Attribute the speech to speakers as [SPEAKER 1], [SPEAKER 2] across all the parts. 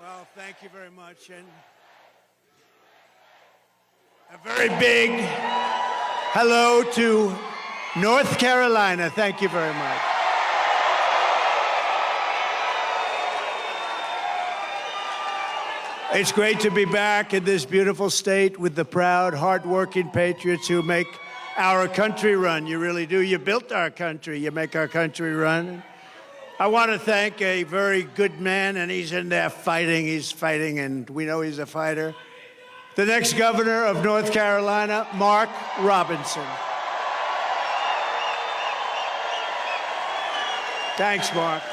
[SPEAKER 1] Well, thank you very much. And a very big hello to North Carolina. Thank you very much. It's great to be back in this beautiful state with the proud, hardworking patriots who make our country run. You really do. You built our country. You make our country run. I want to thank a very good man, and he's in there fighting. He's fighting, and we know he's a fighter. The next governor of North Carolina, Mark Robinson. Thanks, Mark.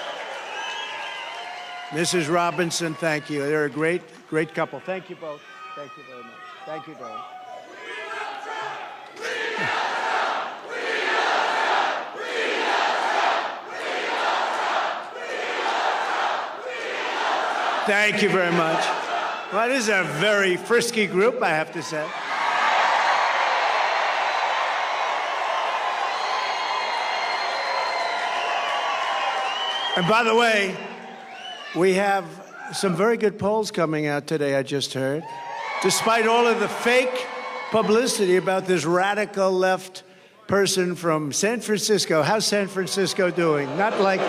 [SPEAKER 1] Mrs. Robinson, thank you. They're a great couple. Thank you both. Thank you very much. Thank you, Dave. Thank you very much. Well, this is a very frisky group, I have to say. And by the way, we have some very good polls coming out today, I just heard. Despite all of the fake publicity about this radical left person from San Francisco. How's San Francisco doing? Not like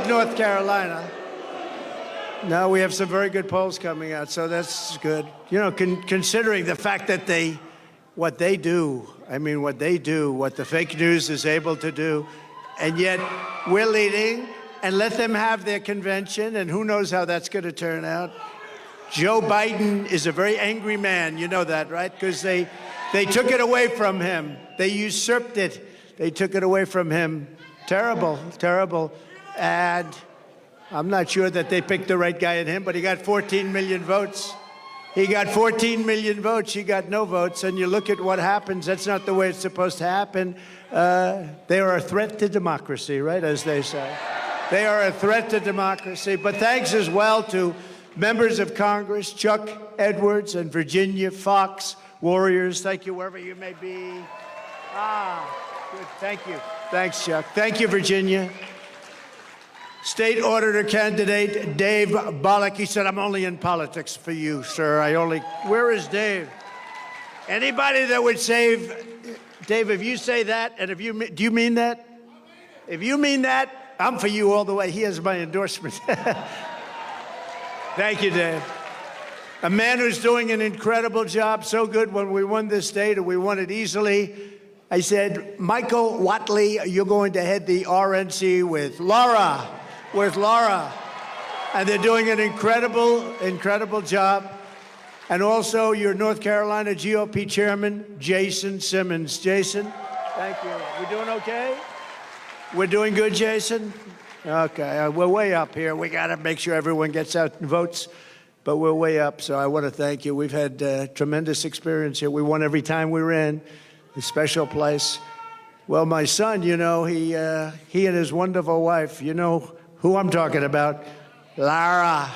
[SPEAKER 1] North Carolina. No, we have some very good polls coming out, so that's good. You know, considering the fact that what they do, what the fake news is able to do, and yet we're leading, and let them have their convention, and who knows how that's going to turn out. Joe Biden is a very angry man, you know that, right? Because they took it away from him. They usurped it. They took it away from him. Terrible, terrible. And I'm not sure that they picked the right guy in him, but he got 14 million votes. He got 14 million votes. He got no votes. And you look at what happens. That's not the way it's supposed to happen. They are a threat to democracy, right, as they say. They are a threat to democracy. But thanks as well to members of Congress, Chuck Edwards and Virginia Fox, warriors. Thank you, wherever you may be. Good. Thank you. Thanks, Chuck. Thank you, Virginia. State Auditor candidate Dave Bollock. He said, I'm only in politics for you, sir. Where is Dave? Anybody that would save, Dave, if you say that, and do you mean that? If you mean that, I'm for you all the way. He has my endorsement. Thank you, Dave. A man who's doing an incredible job, so good. When we won this state, and we won it easily, I said, Michael Whatley, you're going to head the RNC with Laura. And they're doing an incredible job. And also your North Carolina GOP chairman, Jason Simmons. Jason, thank you. We doing okay? We're doing good, Jason? Okay, we're way up here. We got to make sure everyone gets out and votes, but we're way up, so I want to thank you. We've had tremendous experience here. We won every time we were in. A special place. Well, my son, you know, he and his wonderful wife, you know who I'm talking about, Lara.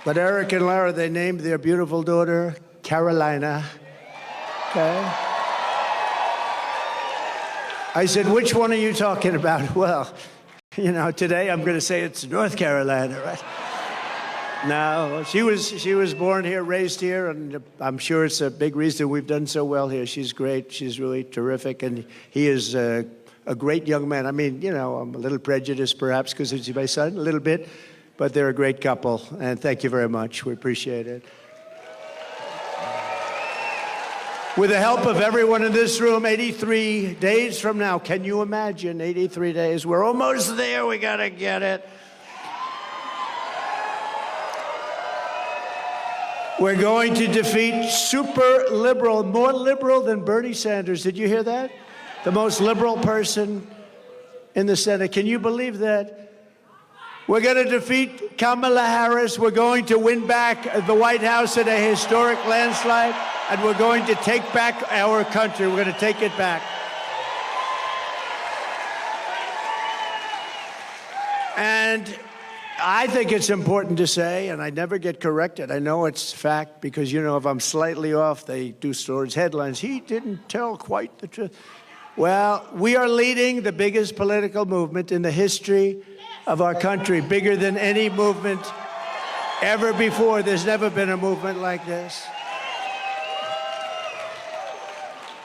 [SPEAKER 1] But Eric and Lara, they named their beautiful daughter Carolina. Okay. I said, which one are you talking about? Well, you know, today I'm going to say it's North Carolina, right? No, she was born here, raised here, and I'm sure it's a big reason we've done so well here. She's great. She's really terrific, and he is a great young man. I mean, you know, I'm a little prejudiced perhaps because he's my son, a little bit, but they're a great couple, and thank you very much. We appreciate it. With the help of everyone in this room, 83 days from now, can you imagine 83 days? We're almost there. We got to get it. We're going to defeat super liberal, more liberal than Bernie Sanders. Did you hear that? The most liberal person in the Senate. Can you believe that? We're going to defeat Kamala Harris. We're going to win back the White House in a historic landslide, and we're going to take back our country. We're going to take it back. And I think it's important to say, and I never get corrected. I know it's fact because, you know, if I'm slightly off, they do stories, headlines. He didn't tell quite the truth. Well, we are leading the biggest political movement in the history of our country, bigger than any movement ever before. There's never been a movement like this.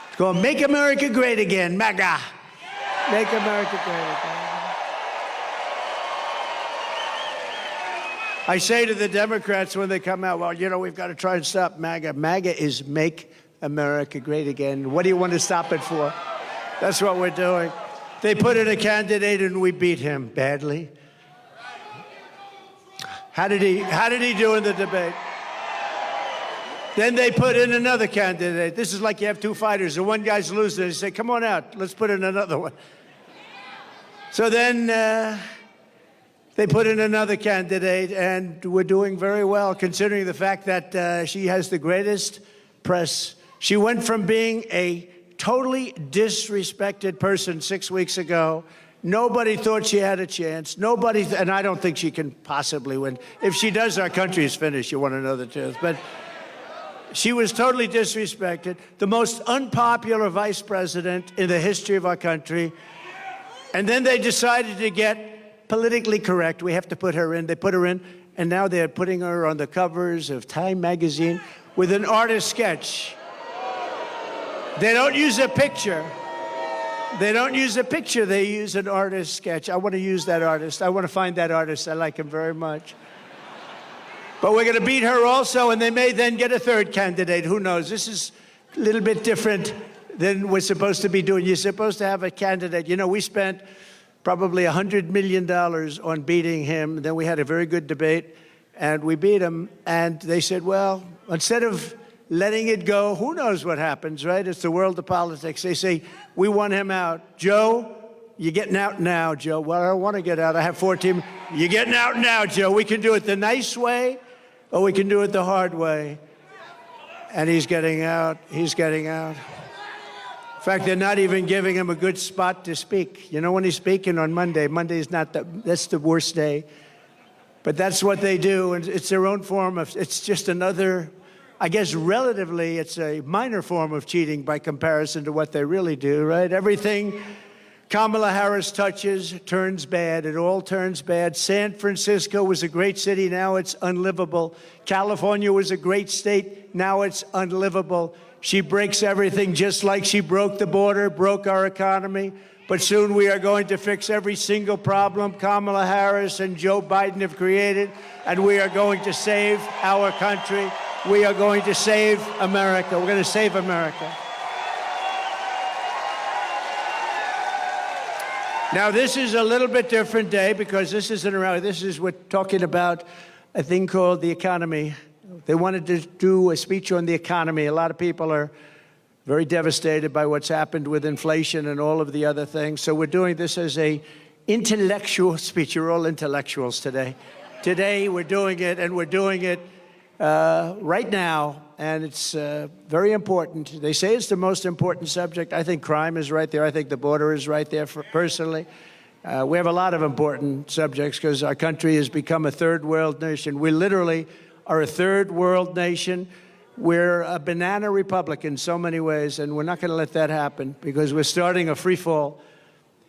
[SPEAKER 1] It's called Make America Great Again, MAGA. Make America Great Again. I say to the Democrats when they come out, well, you know, we've got to try and stop MAGA. MAGA is Make America Great Again. What do you want to stop it for? That's what we're doing. They put in a candidate and we beat him badly. How did he do in the debate? Then they put in another candidate. This is like you have two fighters and one guy's losing. They say, come on out, let's put in another one. So then they put in another candidate, and we're doing very well, considering the fact that she has the greatest press. She went from being a totally disrespected person 6 weeks ago. Nobody thought she had a chance. Nobody, and I don't think she can possibly win. If she does, our country is finished. You want to know the truth. But she was totally disrespected. The most unpopular vice president in the history of our country. And then they decided to get politically correct. We have to put her in. They put her in, and now they're putting her on the covers of Time magazine with an artist sketch. They don't use a picture. They don't use a picture. They use an artist sketch. I want to use that artist. I want to find that artist. I like him very much. But we're going to beat her also, and they may then get a third candidate. Who knows? This is a little bit different than we're supposed to be doing. You're supposed to have a candidate. You know, we spent probably $100 million on beating him. Then we had a very good debate, and we beat him. And they said, well, instead of letting it go, who knows what happens, right? It's the world of politics. They say, we want him out. Joe, you're getting out now, Joe. Well, I don't want to get out. I have 14. You're getting out now, Joe. We can do it the nice way, or we can do it the hard way. And he's getting out. He's getting out. In fact, they're not even giving him a good spot to speak. You know, when he's speaking on Monday, Monday's not that's the worst day. But that's what they do, and it's their own form of, it's just another, I guess relatively, it's a minor form of cheating by comparison to what they really do, right? Everything Kamala Harris touches turns bad. It all turns bad. San Francisco was a great city. Now it's unlivable. California was a great state. Now it's unlivable. She breaks everything, just like she broke the border, broke our economy. But soon we are going to fix every single problem Kamala Harris and Joe Biden have created, and we are going to save our country. We are going to save America. We're going to save America. Now, this is a little bit different day because this isn't around. We're talking about a thing called the economy. They wanted to do a speech on the economy. A lot of people are very devastated by what's happened with inflation and all of the other things. So we're doing this as a intellectual speech. You're all intellectuals today. Today we're doing it, and we're doing it right now, and it's very important. They say it's the most important subject. I think crime is right there. I think the border is right there, personally. We have a lot of important subjects because our country has become a third world nation. We literally are a third world nation. We're a banana republic in so many ways, and we're not going to let that happen because we're starting a free fall.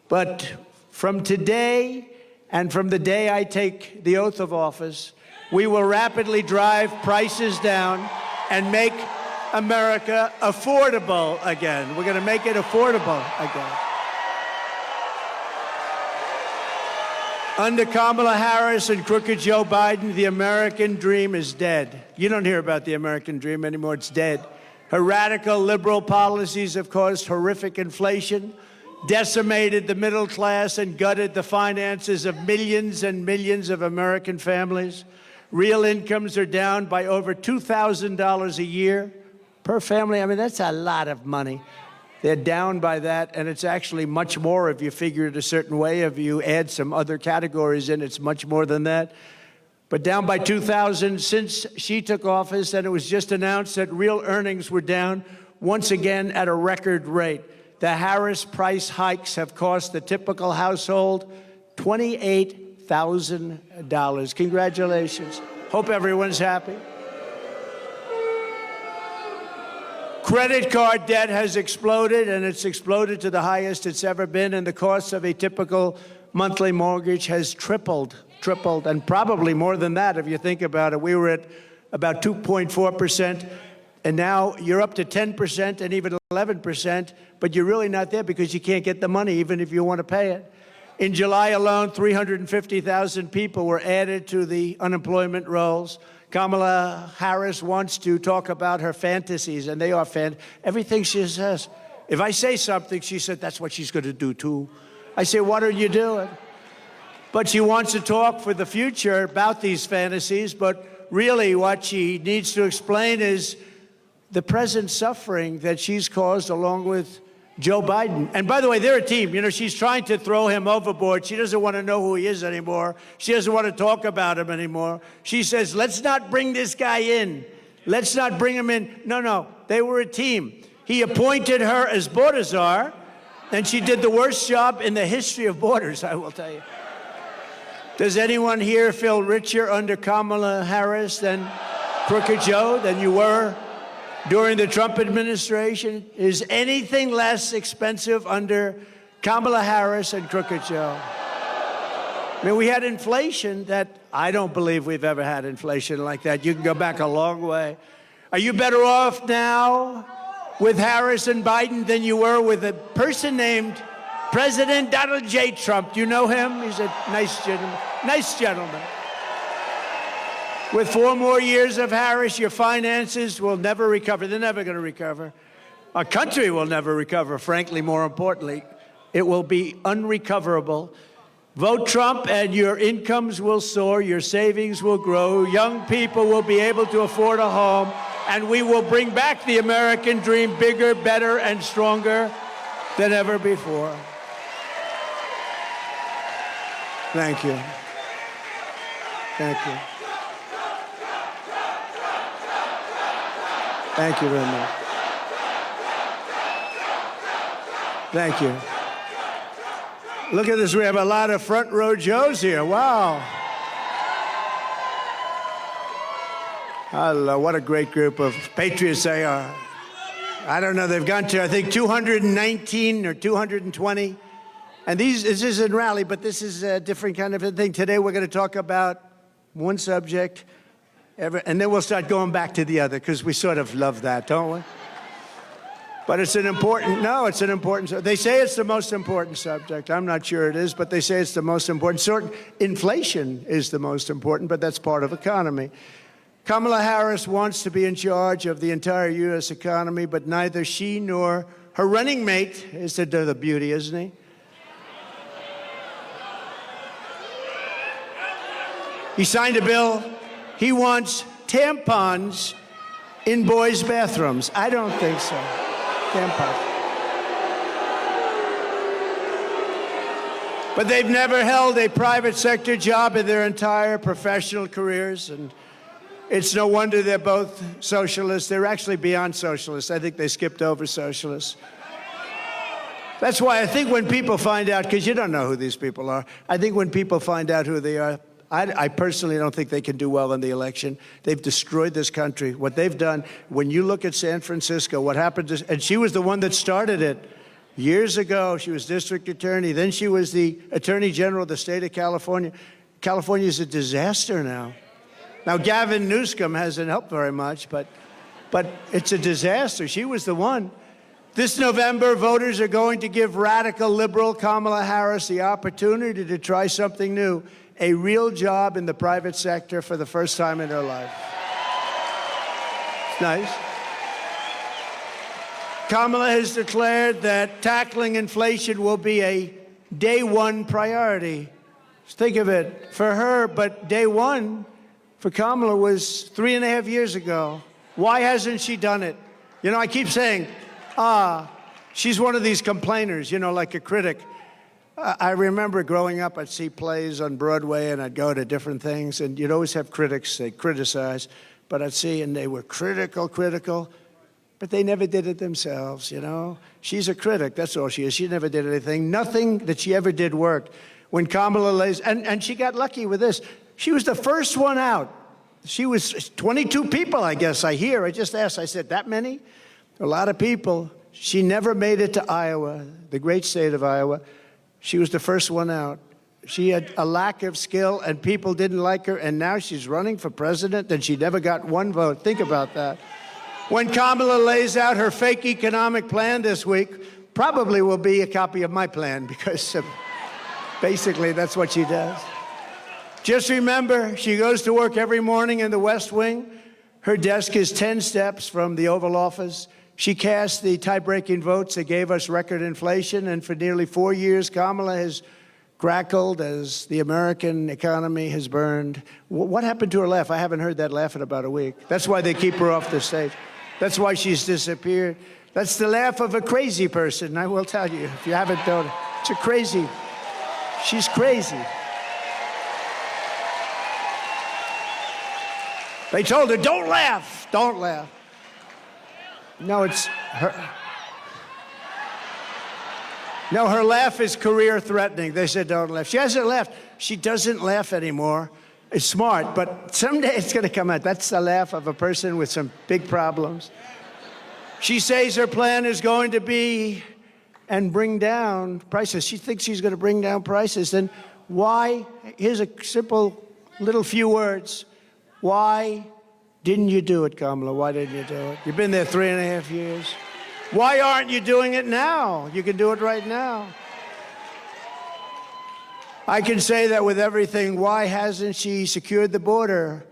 [SPEAKER 1] But from today and from the day I take the oath of office, we will rapidly drive prices down and make America affordable again. We're going to make it affordable again. Under Kamala Harris and crooked Joe Biden, the American dream is dead. You don't hear about the American dream anymore. It's dead. Her radical liberal policies have caused horrific inflation, decimated the middle class, and gutted the finances of millions and millions of American families. Real incomes are down by over $2,000 a year per family. I mean, that's a lot of money. They're down by that, and it's actually much more if you figure it a certain way. If you add some other categories in, it's much more than that. But down by 2,000 since she took office, and it was just announced that real earnings were down once again at a record rate. The Harris price hikes have cost the typical household $28,000. Congratulations. Hope everyone's happy. Credit card debt has exploded, and it's exploded to the highest it's ever been, and the cost of a typical monthly mortgage has tripled, and probably more than that if you think about it. We were at about 2.4%, and now you're up to 10% and even 11%, but you're really not there because you can't get the money even if you want to pay it. In July alone, 350,000 people were added to the unemployment rolls. Kamala Harris wants to talk about her fantasies, and they are everything she says. If I say something, she said, that's what she's going to do, too. I say, what are you doing? But she wants to talk for the future about these fantasies, but really what she needs to explain is the present suffering that she's caused along with Joe Biden. And by the way, they're a team. You know, she's trying to throw him overboard. She doesn't want to know who he is anymore. She doesn't want to talk about him anymore. She says, let's not bring this guy in. Let's not bring him in. No, they were a team. He appointed her as border czar, and she did the worst job in the history of borders, I will tell you. Does anyone here feel richer under Kamala Harris than Crooked Joe, than you were during the Trump administration? Is anything less expensive under Kamala Harris and Crooked Joe? I mean, we had inflation that I don't believe we've ever had inflation like that. You can go back a long way. Are you better off now with Harris and Biden than you were with a person named President Donald J. Trump? Do you know him? He's a nice gentleman. Nice gentleman. With 4 more years of Harris, your finances will never recover. They're never going to recover. Our country will never recover, frankly, more importantly. It will be unrecoverable. Vote Trump and your incomes will soar, your savings will grow, young people will be able to afford a home, and we will bring back the American dream bigger, better, and stronger than ever before. Thank you. Thank you. Thank you very much. Thank you. Look at this. We have a lot of front row Joes here. Wow. Hello. What a great group of patriots they are. I don't know. They've gone to, I think, 219 or 220. And this isn't rally, but this is a different kind of a thing. Today we're going to talk about one subject, and then we'll start going back to the other, because we sort of love that, don't we? But it's an important, they say it's the most important subject. I'm not sure it is, but they say it's the most important. Inflation is the most important, but that's part of economy. Kamala Harris wants to be in charge of the entire U.S. economy, but neither she nor her running mate is the beauty, isn't he? He signed a bill. He wants tampons in boys' bathrooms. I don't think so. Tampons. But they've never held a private sector job in their entire professional careers, and it's no wonder they're both socialists. They're actually beyond socialists. I think they skipped over socialists. That's why I think when people find out, because you don't know who these people are, I think when people find out who they are, I personally don't think they can do well in the election. They've destroyed this country. What they've done, when you look at San Francisco, what happened to, and she was the one that started it years ago. She was district attorney. Then she was the attorney general of the state of California. California is a disaster now. Now, Gavin Newsom hasn't helped very much, but it's a disaster. She was the one. This November, voters are going to give radical liberal Kamala Harris the opportunity to try something new. A real job in the private sector for the first time in her life. It's nice. Kamala has declared that tackling inflation will be a day one priority. Just think of it, for her, but day one for Kamala was 3.5 years ago. Why hasn't she done it? You know, I keep saying, she's one of these complainers, you know, like a critic. I remember growing up, I'd see plays on Broadway, and I'd go to different things, and you'd always have critics, they criticize, but I'd see, and they were critical, but they never did it themselves, you know? She's a critic, that's all she is. She never did anything. Nothing that she ever did worked. When Kamala lays, and she got lucky with this. She was the first one out. She was 22 people, I guess, I hear. I just asked, I said, that many? A lot of people. She never made it to Iowa, the great state of Iowa. She was the first one out. She had a lack of skill, and people didn't like her, and now she's running for president, and she never got one vote. Think about that. When Kamala lays out her fake economic plan this week, probably will be a copy of my plan, because basically that's what she does. Just remember, she goes to work every morning in the West Wing. Her desk is 10 steps from the Oval Office. She cast the tie-breaking votes that gave us record inflation, and for nearly 4 years, Kamala has crackled as the American economy has burned. What happened to her laugh? I haven't heard that laugh in about a week. That's why they keep her off the stage. That's why she's disappeared. That's the laugh of a crazy person, I will tell you, if you haven't known it. It's a crazy. She's crazy. They told her, don't laugh, don't laugh. No, it's her. No, her laugh is career-threatening. They said, don't laugh. She hasn't laughed. She doesn't laugh anymore. It's smart, but someday it's going to come out. That's the laugh of a person with some big problems. She says her plan is going to be and bring down prices. She thinks she's going to bring down prices. Then why? Here's a simple little few words. Why didn't you do it, Kamala? Why didn't you do it? You've been there 3.5 years. Why aren't you doing it now? You can do it right now. I can say that with everything. Why hasn't she secured the border?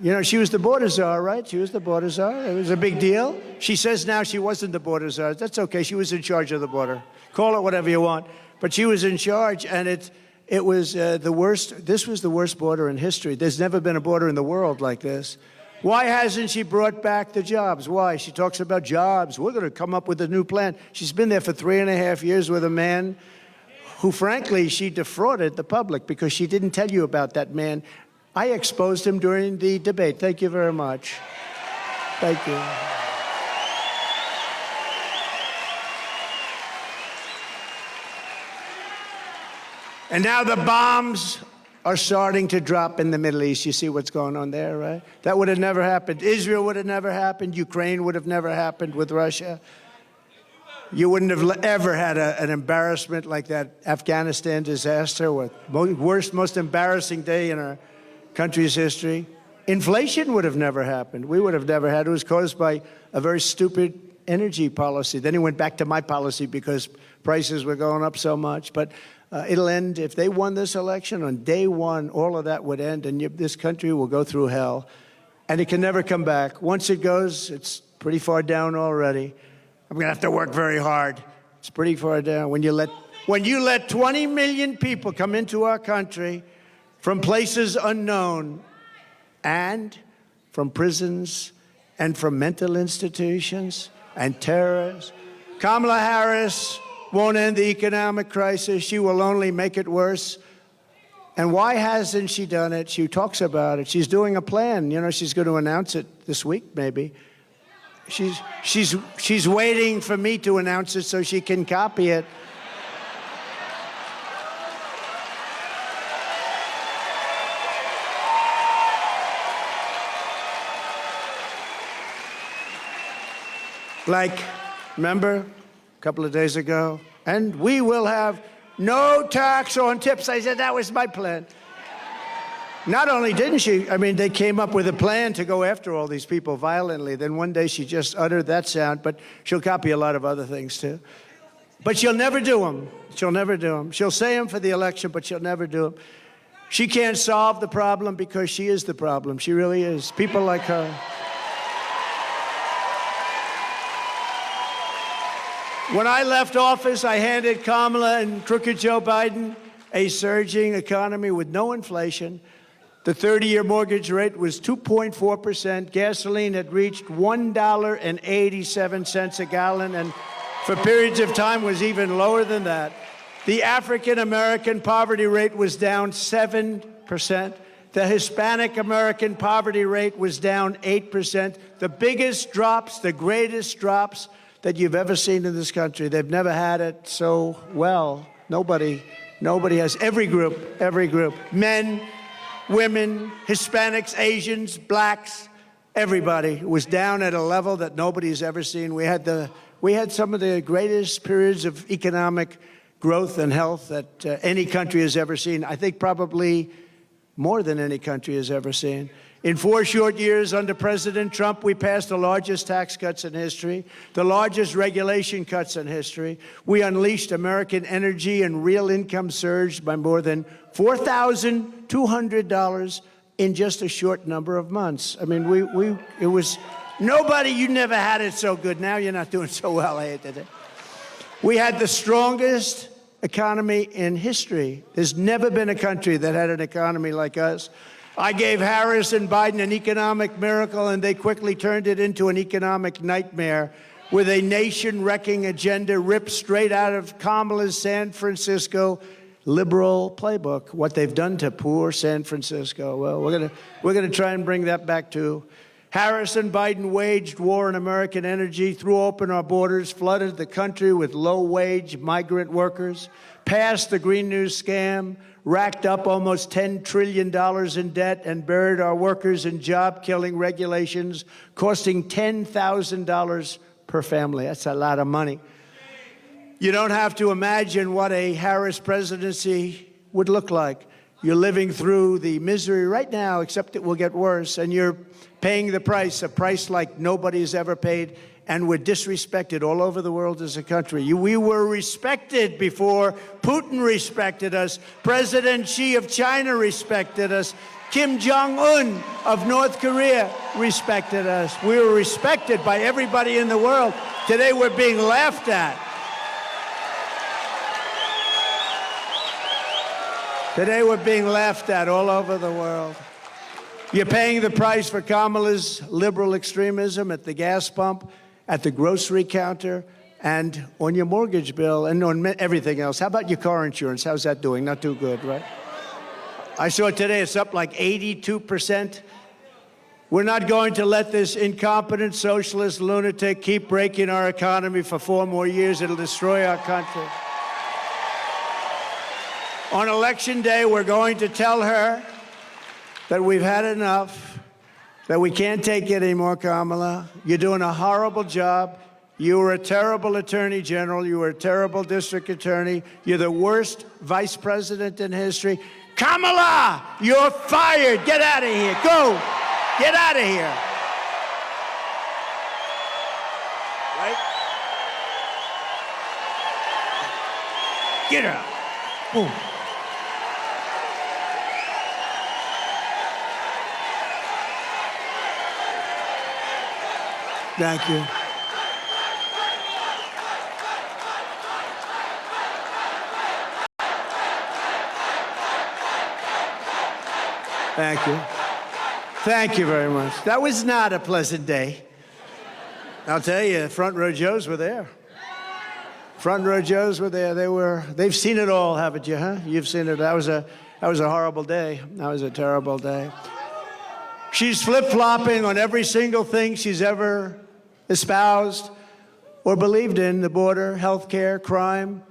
[SPEAKER 1] You know, she was the border czar, right? She was the border czar. It was a big deal. She says now she wasn't the border czar. That's okay. She was in charge of the border. Call it whatever you want. But she was in charge, and it was the worst. This was the worst border in history. There's never been a border in the world like this. Why hasn't she brought back the jobs? Why? She talks about jobs. We're going to come up with a new plan. She's been there for 3.5 years with a man who, frankly, she defrauded the public because she didn't tell you about that man. I exposed him during the debate. Thank you very much. Thank you. And now the bombs are starting to drop in the Middle East. You see what's going on there, right? That would have never happened. Israel would have never happened. Ukraine would have never happened with Russia. You wouldn't have ever had an embarrassment like that Afghanistan disaster, with worst, most embarrassing day in our country's history. Inflation would have never happened. We would have never had it. It was caused by a very stupid energy policy. Then it went back to my policy because prices were going up so much. But it'll end. If they won this election on day one, all of that would end, and this country will go through hell. And it can never come back. Once it goes, it's pretty far down already. I'm going to have to work very hard. It's pretty far down. When you let 20 million people come into our country from places unknown and from prisons and from mental institutions and terrorists, Kamala Harris won't end the economic crisis. She will only make it worse. And why hasn't she done it? She talks about it. She's doing a plan. You know, she's going to announce it this week, maybe. She's waiting for me to announce it so she can copy it. Like, remember a couple of days ago? And we will have no tax on tips. I said that was my plan. Not only didn't she, I mean, they came up with a plan to go after all these people violently. Then one day she just uttered that sound, but she'll copy a lot of other things too. But she'll never do them. She'll never do them. She'll say them for the election, but she'll never do them. She can't solve the problem because she is the problem. She really is. People like her. When I left office, I handed Kamala and crooked Joe Biden a surging economy with no inflation. The 30-year mortgage rate was 2.4%. Gasoline had reached $1.87 a gallon, and for periods of time was even lower than that. The African-American poverty rate was down 7%. The Hispanic American poverty rate was down 8%. The biggest drops, the greatest drops that you've ever seen in this country. They've never had it so well. Nobody has. Every group, men, women, Hispanics, Asians, blacks, everybody was down at a level that nobody's ever seen. We had some of the greatest periods of economic growth and health that any country has ever seen. I think probably more than any country has ever seen. In 4 short years under President Trump, we passed the largest tax cuts in history, the largest regulation cuts in history. We unleashed American energy and real income surged by more than $4,200 in just a short number of months. I mean, it was nobody, you never had it so good. Now you're not doing so well, I hate it. We had the strongest economy in history. There's never been a country that had an economy like us. I gave Harris and Biden an economic miracle, and they quickly turned it into an economic nightmare with a nation-wrecking agenda ripped straight out of Kamala's San Francisco liberal playbook. What they've done to poor San Francisco. Well, we're gonna try and bring that back too. Harris and Biden waged war on American energy, threw open our borders, flooded the country with low-wage migrant workers, passed the Green New scam, racked up almost $10 trillion in debt, and buried our workers in job-killing regulations, costing $10,000 per family. That's a lot of money. You don't have to imagine what a Harris presidency would look like. You're living through the misery right now, except it will get worse, and you're paying the price, a price like nobody's ever paid, and we're disrespected all over the world as a country. We were respected before Putin respected us. President Xi of China respected us. Kim Jong-un of North Korea respected us. We were respected by everybody in the world. Today we're being laughed at. Today we're being laughed at all over the world. You're paying the price for Kamala's liberal extremism at the gas pump, at the grocery counter, and on your mortgage bill, and on everything else. How about your car insurance? How's that doing? Not too good, right? I saw today it's up like 82%. We're not going to let this incompetent socialist lunatic keep breaking our economy for 4 more years. It'll destroy our country. On Election Day, we're going to tell her that we've had enough, that we can't take it anymore, Kamala. You're doing a horrible job. You were a terrible attorney general. You were a terrible district attorney. You're the worst vice president in history. Kamala, you're fired. Get out of here. Go. Get out of here. Right? Get out. Boom. Thank you. Thank you. Thank you very much. That was not a pleasant day. I'll tell you, front row Joes were there. Front row Joes were there. They've seen it all, haven't you, huh? You've seen it. That was a horrible day. That was a terrible day. She's flip-flopping on every single thing she's ever espoused or believed in, the border, health care, crime.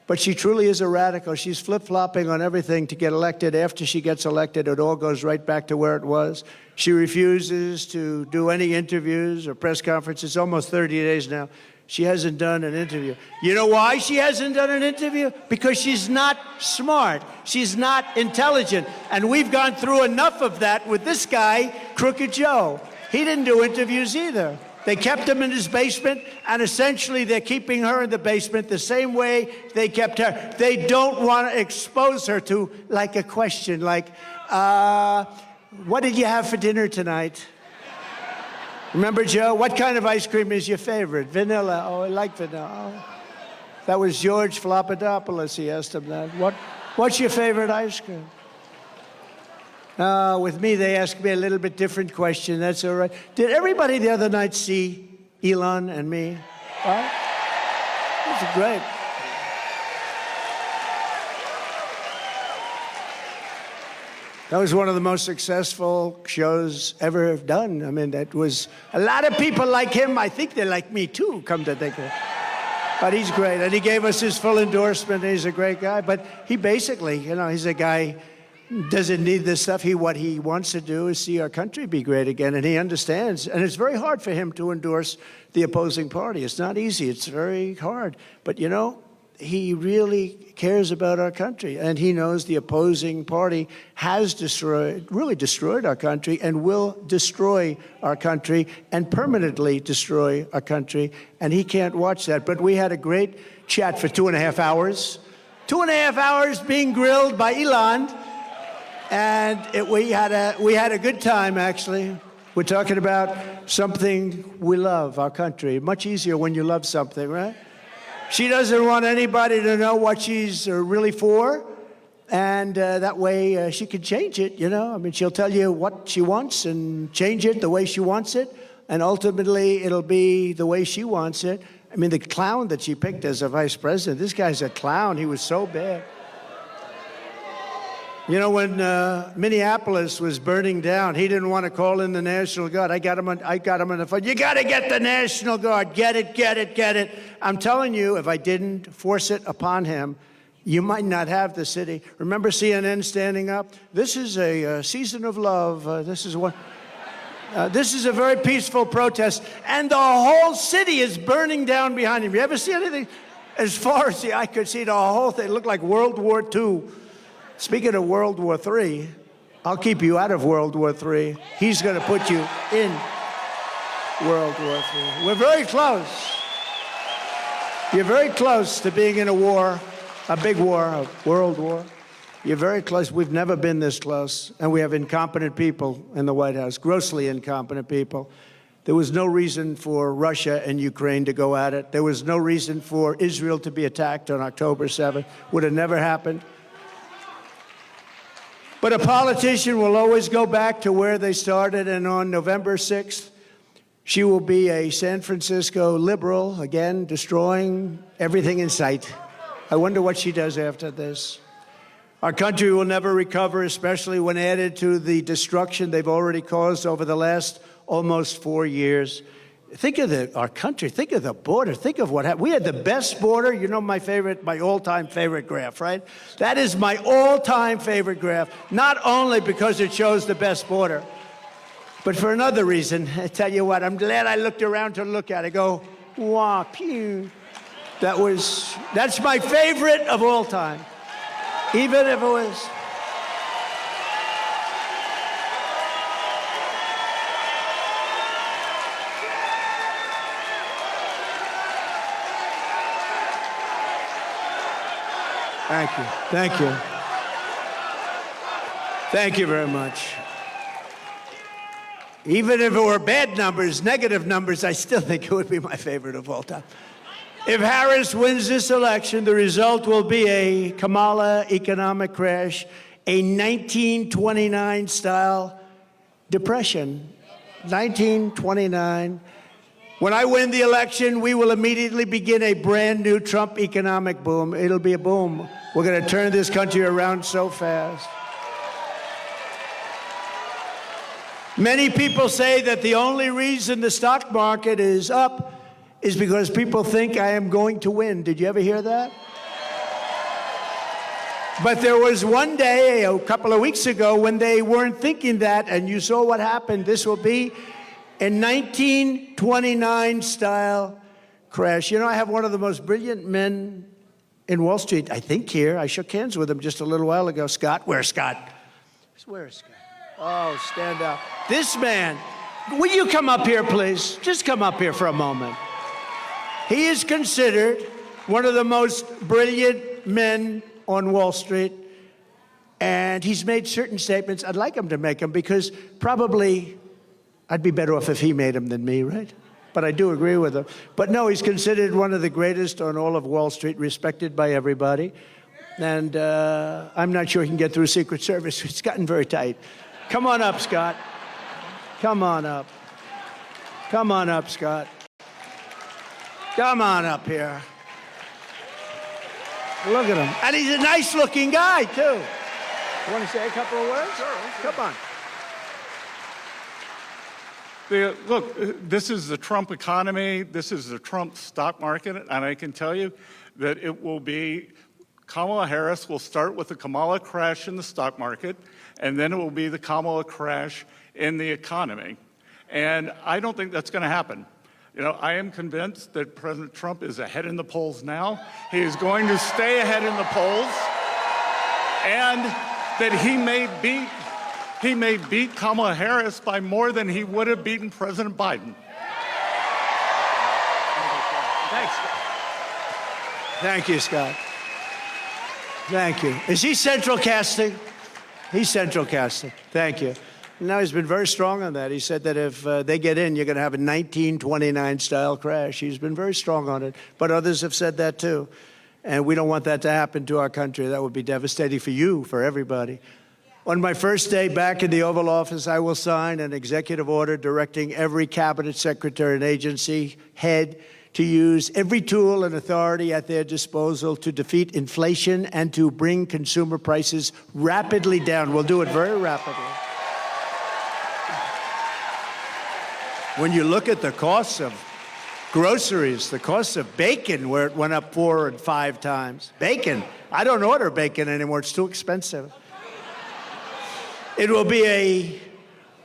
[SPEAKER 1] But she truly is a radical. She's flip-flopping on everything to get elected. After she gets elected, it all goes right back to where it was. She refuses to do any interviews or press conferences. Almost 30 days now. She hasn't done an interview. You know why she hasn't done an interview? Because she's not smart. She's not intelligent. And we've gone through enough of that with this guy, Crooked Joe. He didn't do interviews either. They kept him in his basement, and essentially they're keeping her in the basement the same way they kept her. They don't want to expose her to, like, a question like, what did you have for dinner tonight? Remember, Joe? What kind of ice cream is your favorite? Vanilla. Oh, I like vanilla. Oh. That was George Flopadopoulos. He asked him that. What's your favorite ice cream? With me, they asked me a little bit different question. That's all right. Did everybody the other night see Elon and me? Right? That's great. That was one of the most successful shows ever done. I mean, that was a lot of people like him. I think they like me too, come to think of it. But he's great, and he gave us his full endorsement. And he's a great guy. But he basically, you know, he's a guy doesn't need this stuff. What he wants to do is see our country be great again, and he understands. And it's very hard for him to endorse the opposing party. It's not easy. It's very hard. But, you know, he really cares about our country, and he knows the opposing party has really destroyed our country and will destroy our country and permanently destroy our country, and he can't watch that. But we had a great chat for 2.5 hours. 2.5 hours being grilled by Elon. And we had a good time, actually. We're talking about something we love, our country. Much easier when you love something, right? She doesn't want anybody to know what she's really for, and that way she can change it, you know? I mean, she'll tell you what she wants and change it the way she wants it, and ultimately it'll be the way she wants it. I mean, the clown that she picked as a vice president, this guy's a clown. He was so bad. You know, when Minneapolis was burning down, he didn't want to call in the National Guard. I got him on the phone. You got to get the National Guard. Get it, get it, get it. I'm telling you, if I didn't force it upon him, you might not have the city. Remember CNN standing up? This is a season of love. This is a very peaceful protest, and the whole city is burning down behind him. You ever see anything? As far as the eye could see, the whole thing looked like World War II. Speaking of World War III, I'll keep you out of World War III. He's going to put you in World War III. We're very close. You're very close to being in a war, a big war, a world war. You're very close. We've never been this close. And we have incompetent people in the White House, grossly incompetent people. There was no reason for Russia and Ukraine to go at it. There was no reason for Israel to be attacked on October 7th. Would have never happened. But a politician will always go back to where they started, and on November 6th, she will be a San Francisco liberal, again, destroying everything in sight. I wonder what she does after this. Our country will never recover, especially when added to the destruction they've already caused over the last almost 4 years. Think of our country. Think of the border. Think of what happened. We had the best border. You know my all-time favorite graph, right? That is my all-time favorite graph, not only because it shows the best border, but for another reason. I tell you what, I'm glad I looked around to look at it. Go, wah, pew. That's my favorite of all time, even if it was. Thank you. Thank you. Thank you very much. Even if it were bad numbers, negative numbers, I still think it would be my favorite of all time. If Harris wins this election, the result will be a Kamala economic crash, a 1929-style depression. 1929. When I win the election, we will immediately begin a brand new Trump economic boom. It'll be a boom. We're going to turn this country around so fast. Many people say that the only reason the stock market is up is because people think I am going to win. Did you ever hear that? But there was one day, a couple of weeks ago, when they weren't thinking that, and you saw what happened. This will be a 1929-style crash. You know, I have one of the most brilliant men in Wall Street, I think here. I shook hands with him just a little while ago. Scott, where's Scott? Where's Scott? Oh, stand up. This man, will you come up here, please? Just come up here for a moment. He is considered one of the most brilliant men on Wall Street, and he's made certain statements. I'd like him to make them because probably I'd be better off if he made them than me, right? But I do agree with him. But no, he's considered one of the greatest on all of Wall Street, respected by everybody. And I'm not sure he can get through Secret Service. It's gotten very tight. Come on up, Scott. Come on up. Come on up, Scott. Come on up here. Look at him. And he's a nice-looking guy, too. You want to say a couple of words? Sure. Come on.
[SPEAKER 2] Look, this is the Trump economy. This is the Trump stock market. And I can tell you that it will be Kamala Harris will start with the Kamala crash in the stock market, and then it will be the Kamala crash in the economy. And I don't think that's going to happen. You know, I am convinced that President Trump is ahead in the polls now. He is going to stay ahead in the polls, and that he may beat Kamala Harris by more than he would have beaten President Biden.
[SPEAKER 1] Thanks. Thank you, Scott. Thank you. Is he central casting? He's central casting. Thank you. Now, he's been very strong on that. He said that if they get in, you're going to have a 1929-style crash. He's been very strong on it. But others have said that, too. And we don't want that to happen to our country. That would be devastating for you, for everybody. On my first day back in the Oval Office, I will sign an executive order directing every cabinet secretary and agency head to use every tool and authority at their disposal to defeat inflation and to bring consumer prices rapidly down. We'll do it very rapidly. When you look at the costs of groceries, the cost of bacon, where it went up 4 and 5 times. Bacon. I don't order bacon anymore. It's too expensive. It will be a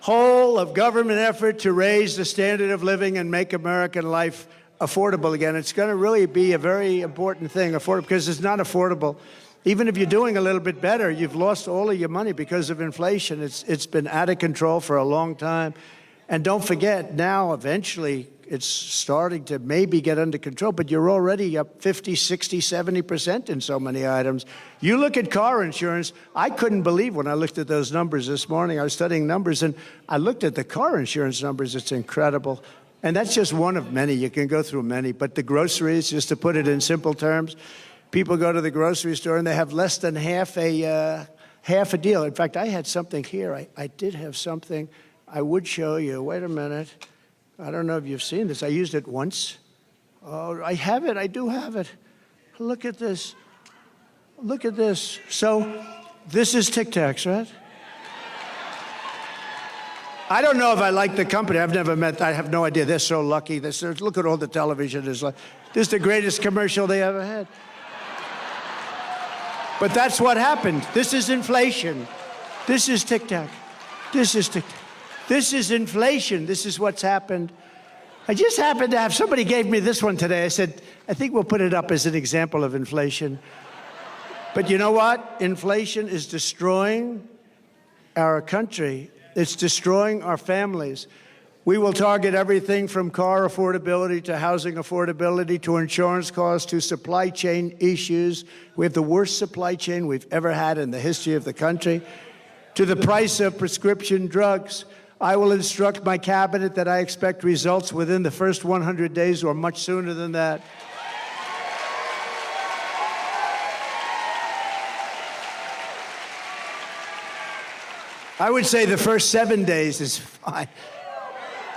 [SPEAKER 1] whole of government effort to raise the standard of living and make American life affordable again. It's going to really be a very important thing, affordable, because it's not affordable. Even if you're doing a little bit better, you've lost all of your money because of inflation. It's been out of control for a long time. And don't forget, now, eventually, it's starting to maybe get under control, but you're already up 50, 60, 70% in so many items. You look at car insurance, I couldn't believe when I looked at those numbers this morning. I was studying numbers, and I looked at the car insurance numbers. It's incredible. And that's just one of many. You can go through many. But the groceries, just to put it in simple terms, people go to the grocery store, and they have less than half a deal. In fact, I had something here. I did have something I would show you. Wait a minute. I don't know if you've seen this. I used it once. Oh, I have it. I do have it. Look at this. Look at this. So this is Tic Tacs, right? I don't know if I like the company. I've never met. I have no idea. They're so lucky. Look at all the television. This is the greatest commercial they ever had. But that's what happened. This is inflation. This is Tic Tac. This is Tic Tac. This is inflation. This is what's happened. I just happened to have, somebody gave me this one today. I said, I think we'll put it up as an example of inflation. But you know what? Inflation is destroying our country. It's destroying our families. We will target everything from car affordability to housing affordability to insurance costs to supply chain issues. We have the worst supply chain we've ever had in the history of the country. To the price of prescription drugs. I will instruct my cabinet that I expect results within the first 100 days or much sooner than that. I would say the first 7 days is fine.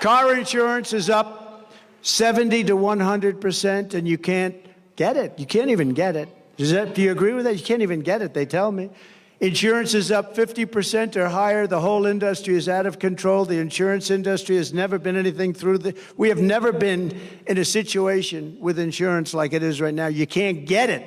[SPEAKER 1] Car insurance is up 70 to 100%, and you can't get it. You can't even get it. Do you agree with that? You can't even get it, they tell me. Insurance is up 50% or higher. The whole industry is out of control. The insurance industry has never been anything we have never been in a situation with insurance like it is right now. You can't get it,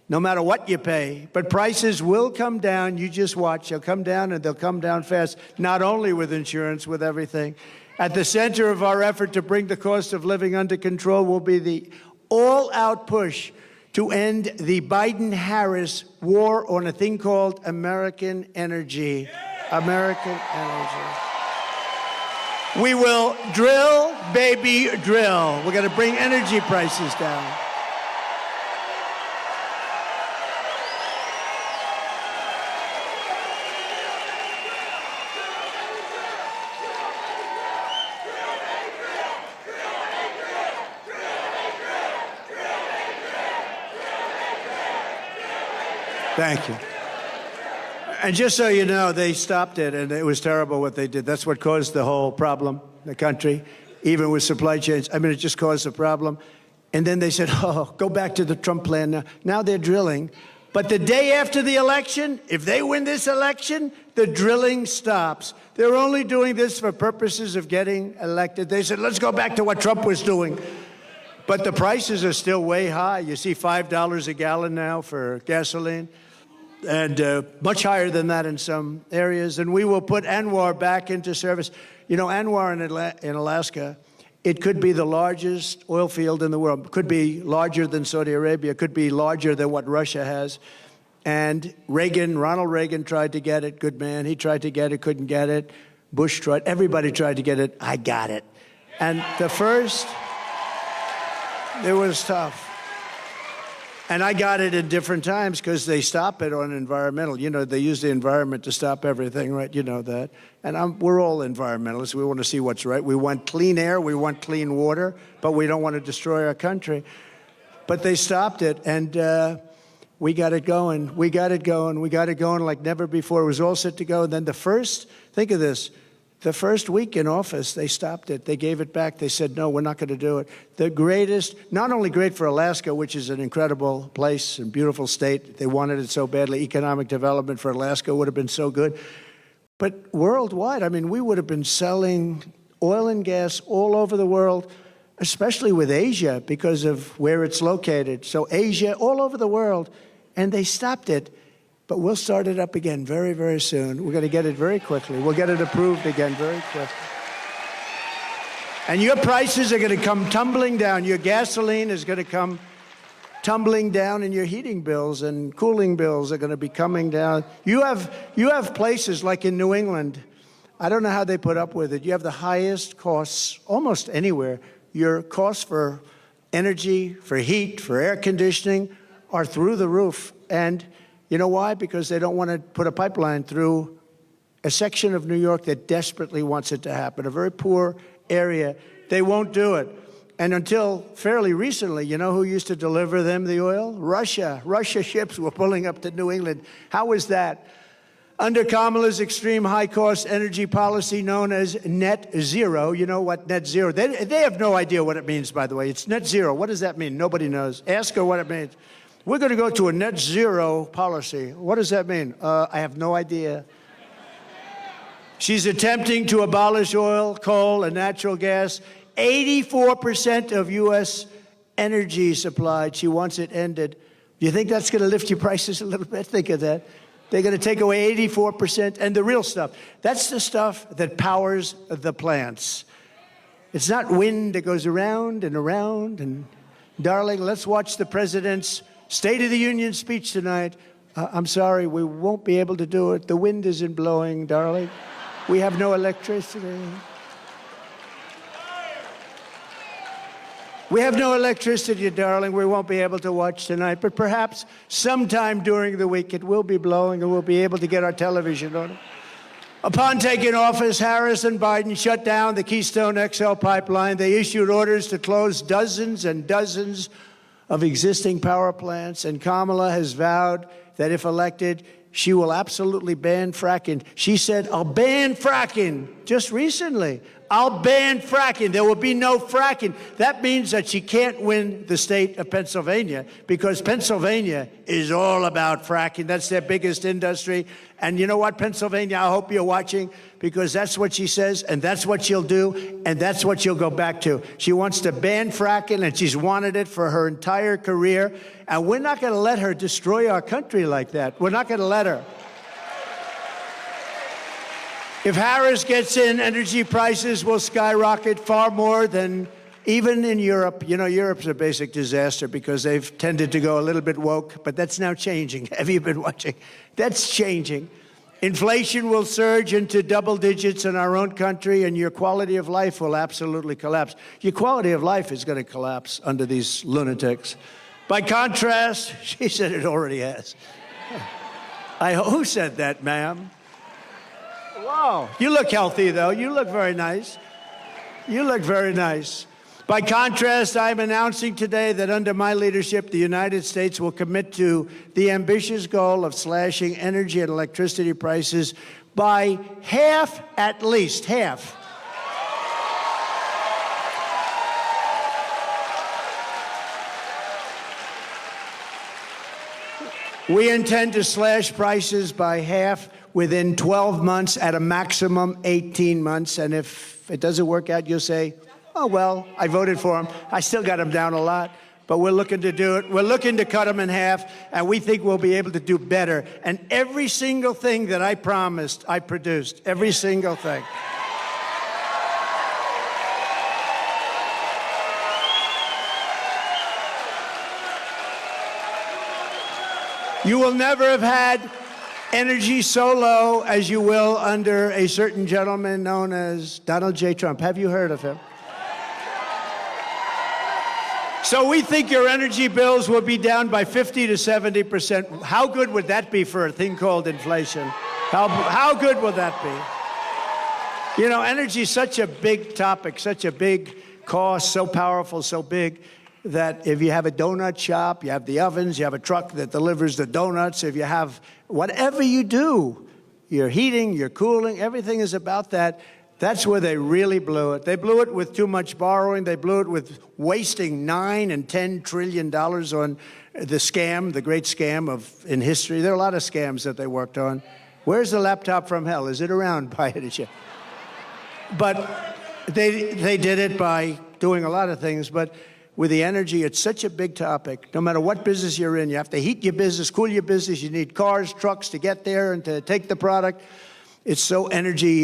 [SPEAKER 1] no matter what you pay. But prices will come down. You just watch. They'll come down, and they'll come down fast, not only with insurance, with everything. At the center of our effort to bring the cost of living under control will be the all-out push to end the Biden-Harris war on a thing called American energy. American energy. We will drill, baby, drill. We're going to bring energy prices down. Thank you. And just so you know, they stopped it, and it was terrible what they did. That's what caused the whole problem, the country, even with supply chains. I mean, it just caused the problem. And then they said, oh, go back to the Trump plan now. Now they're drilling. But the day after the election, if they win this election, the drilling stops. They're only doing this for purposes of getting elected. They said, let's go back to what Trump was doing. But the prices are still way high. You see $5 a gallon now for gasoline, and much higher than that in some areas. And we will put ANWR back into service. You know, ANWR in Alaska, it could be the largest oil field in the world. Could be larger than Saudi Arabia. Could be larger than what Russia has. And Ronald Reagan tried to get it. Good man. He tried to get it, couldn't get it. Bush tried. Everybody tried to get it. I got it. And the first, it was tough. And I got it in different times because they stop it on environmental. You know, they use the environment to stop everything, right? You know that. And we're all environmentalists. We want to see what's right. We want clean air. We want clean water. But we don't want to destroy our country. But they stopped it. And we got it going. We got it going. We got it going like never before. It was all set to go. And then think of this. The first week in office, they stopped it. They gave it back. They said, no, we're not going to do it. The greatest, not only great for Alaska, which is an incredible place and beautiful state. They wanted it so badly. Economic development for Alaska would have been so good. But worldwide, I mean, we would have been selling oil and gas all over the world, especially with Asia because of where it's located. So Asia, all over the world. And they stopped it. But we'll start it up again very, very soon. We're going to get it very quickly. We'll get it approved again very quickly. And your prices are going to come tumbling down. Your gasoline is going to come tumbling down, and your heating bills and cooling bills are going to be coming down. You have places like in New England. I don't know how they put up with it. You have the highest costs almost anywhere. Your costs for energy, for heat, for air conditioning are through the roof. And you know why? Because they don't want to put a pipeline through a section of New York that desperately wants it to happen, a very poor area. They won't do it. And until fairly recently, you know who used to deliver them the oil? Russia. Russia ships were pulling up to New England. How was that? Under Kamala's extreme high-cost energy policy known as net zero, you know what net zero, they have no idea what it means, by the way. It's net zero. What does that mean? Nobody knows. Ask her what it means. We're going to go to a net zero policy. What does that mean? I have no idea. She's attempting to abolish oil, coal, and natural gas. 84% of U.S. energy supplied. She wants it ended. Do you think that's going to lift your prices a little bit? Think of that. They're going to take away 84%. And the real stuff, that's the stuff that powers the plants. It's not wind that goes around and around. And darling, let's watch the president's State of the Union speech tonight. I'm sorry, we won't be able to do it. The wind isn't blowing, darling. We have no electricity. We have no electricity, darling. We won't be able to watch tonight. But perhaps sometime during the week it will be blowing and we'll be able to get our television on it. Upon taking office, Harris and Biden shut down the Keystone XL pipeline. They issued orders to close dozens and dozens of existing power plants, and Kamala has vowed that if elected, she will absolutely ban fracking. She said, I'll ban fracking just recently. I'll ban fracking. There will be no fracking. That means that she can't win the state of Pennsylvania because Pennsylvania is all about fracking. That's their biggest industry. And you know what, Pennsylvania, I hope you're watching because that's what she says and that's what she'll do and that's what she'll go back to. She wants to ban fracking and she's wanted it for her entire career. And we're not going to let her destroy our country like that. We're not going to let her. If Harris gets in, energy prices will skyrocket far more than even in Europe. You know, Europe's a basic disaster because they've tended to go a little bit woke, but that's now changing. Have you been watching? That's changing. Inflation will surge into double digits in our own country, and your quality of life will absolutely collapse. Your quality of life is going to collapse under these lunatics. By contrast, she said it already has. Who said that, ma'am? Wow. You look healthy, though. You look very nice. You look very nice. By contrast, I'm announcing today that under my leadership, the United States will commit to the ambitious goal of slashing energy and electricity prices by half, at least half. We intend to slash prices by half within 12 months, at a maximum 18 months. And if it doesn't work out, you'll say, Oh, well, I voted for him. I still got him down a lot, but we're looking to do it. We're looking to cut him in half, and we think we'll be able to do better. And every single thing that I promised, I produced. Every single thing. You will never have had energy so low as you will under a certain gentleman known as Donald J. Trump. Have you heard of him? So we think your energy bills will be down by 50 to 70%. How good would that be for a thing called inflation? How good will that be? You know, energy is such a big topic, such a big cost, so powerful, so big, that if you have a donut shop, you have the ovens, you have a truck that delivers the donuts, if you have whatever you do, your heating, your cooling, everything is about that. That's where they really blew it. They blew it with too much borrowing. They blew it with wasting $9 and $10 trillion on the scam, the great scam in history. There are a lot of scams that they worked on. Where's the laptop from hell? Is it around by any chance? But they did it by doing a lot of things. But with the energy, it's such a big topic. No matter what business you're in, you have to heat your business, cool your business. You need cars, trucks to get there and to take the product. It's so energy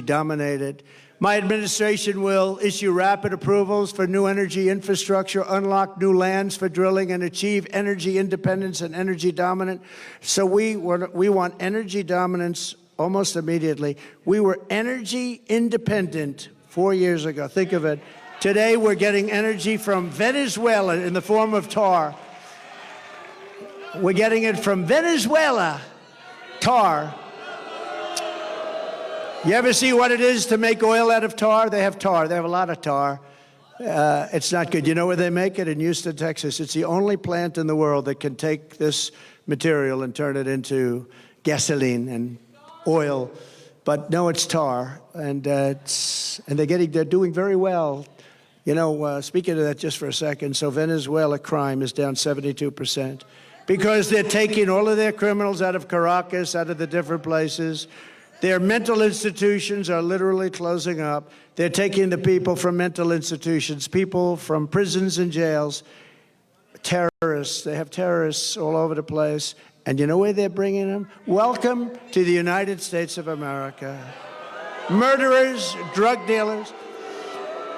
[SPEAKER 1] dominated. My administration will issue rapid approvals for new energy infrastructure, unlock new lands for drilling, and achieve energy independence and energy dominance. So we want energy dominance almost immediately. We were energy independent 4 years ago. Think of it. Today, we're getting energy from Venezuela in the form of tar. We're getting it from Venezuela, tar. You ever see what it is to make oil out of tar? They have tar. They have a lot of tar. It's not good. You know where they make it? In Houston, Texas. It's the only plant in the world that can take this material and turn it into gasoline and oil. But no, it's tar, and they're doing very well. You know, speaking of that just for a second, so Venezuela crime is down 72% because they're taking all of their criminals out of Caracas, out of the different places. Their mental institutions are literally closing up. They're taking the people from mental institutions, people from prisons and jails, terrorists. They have terrorists all over the place. And you know where they're bringing them? Welcome to the United States of America. Murderers, drug dealers.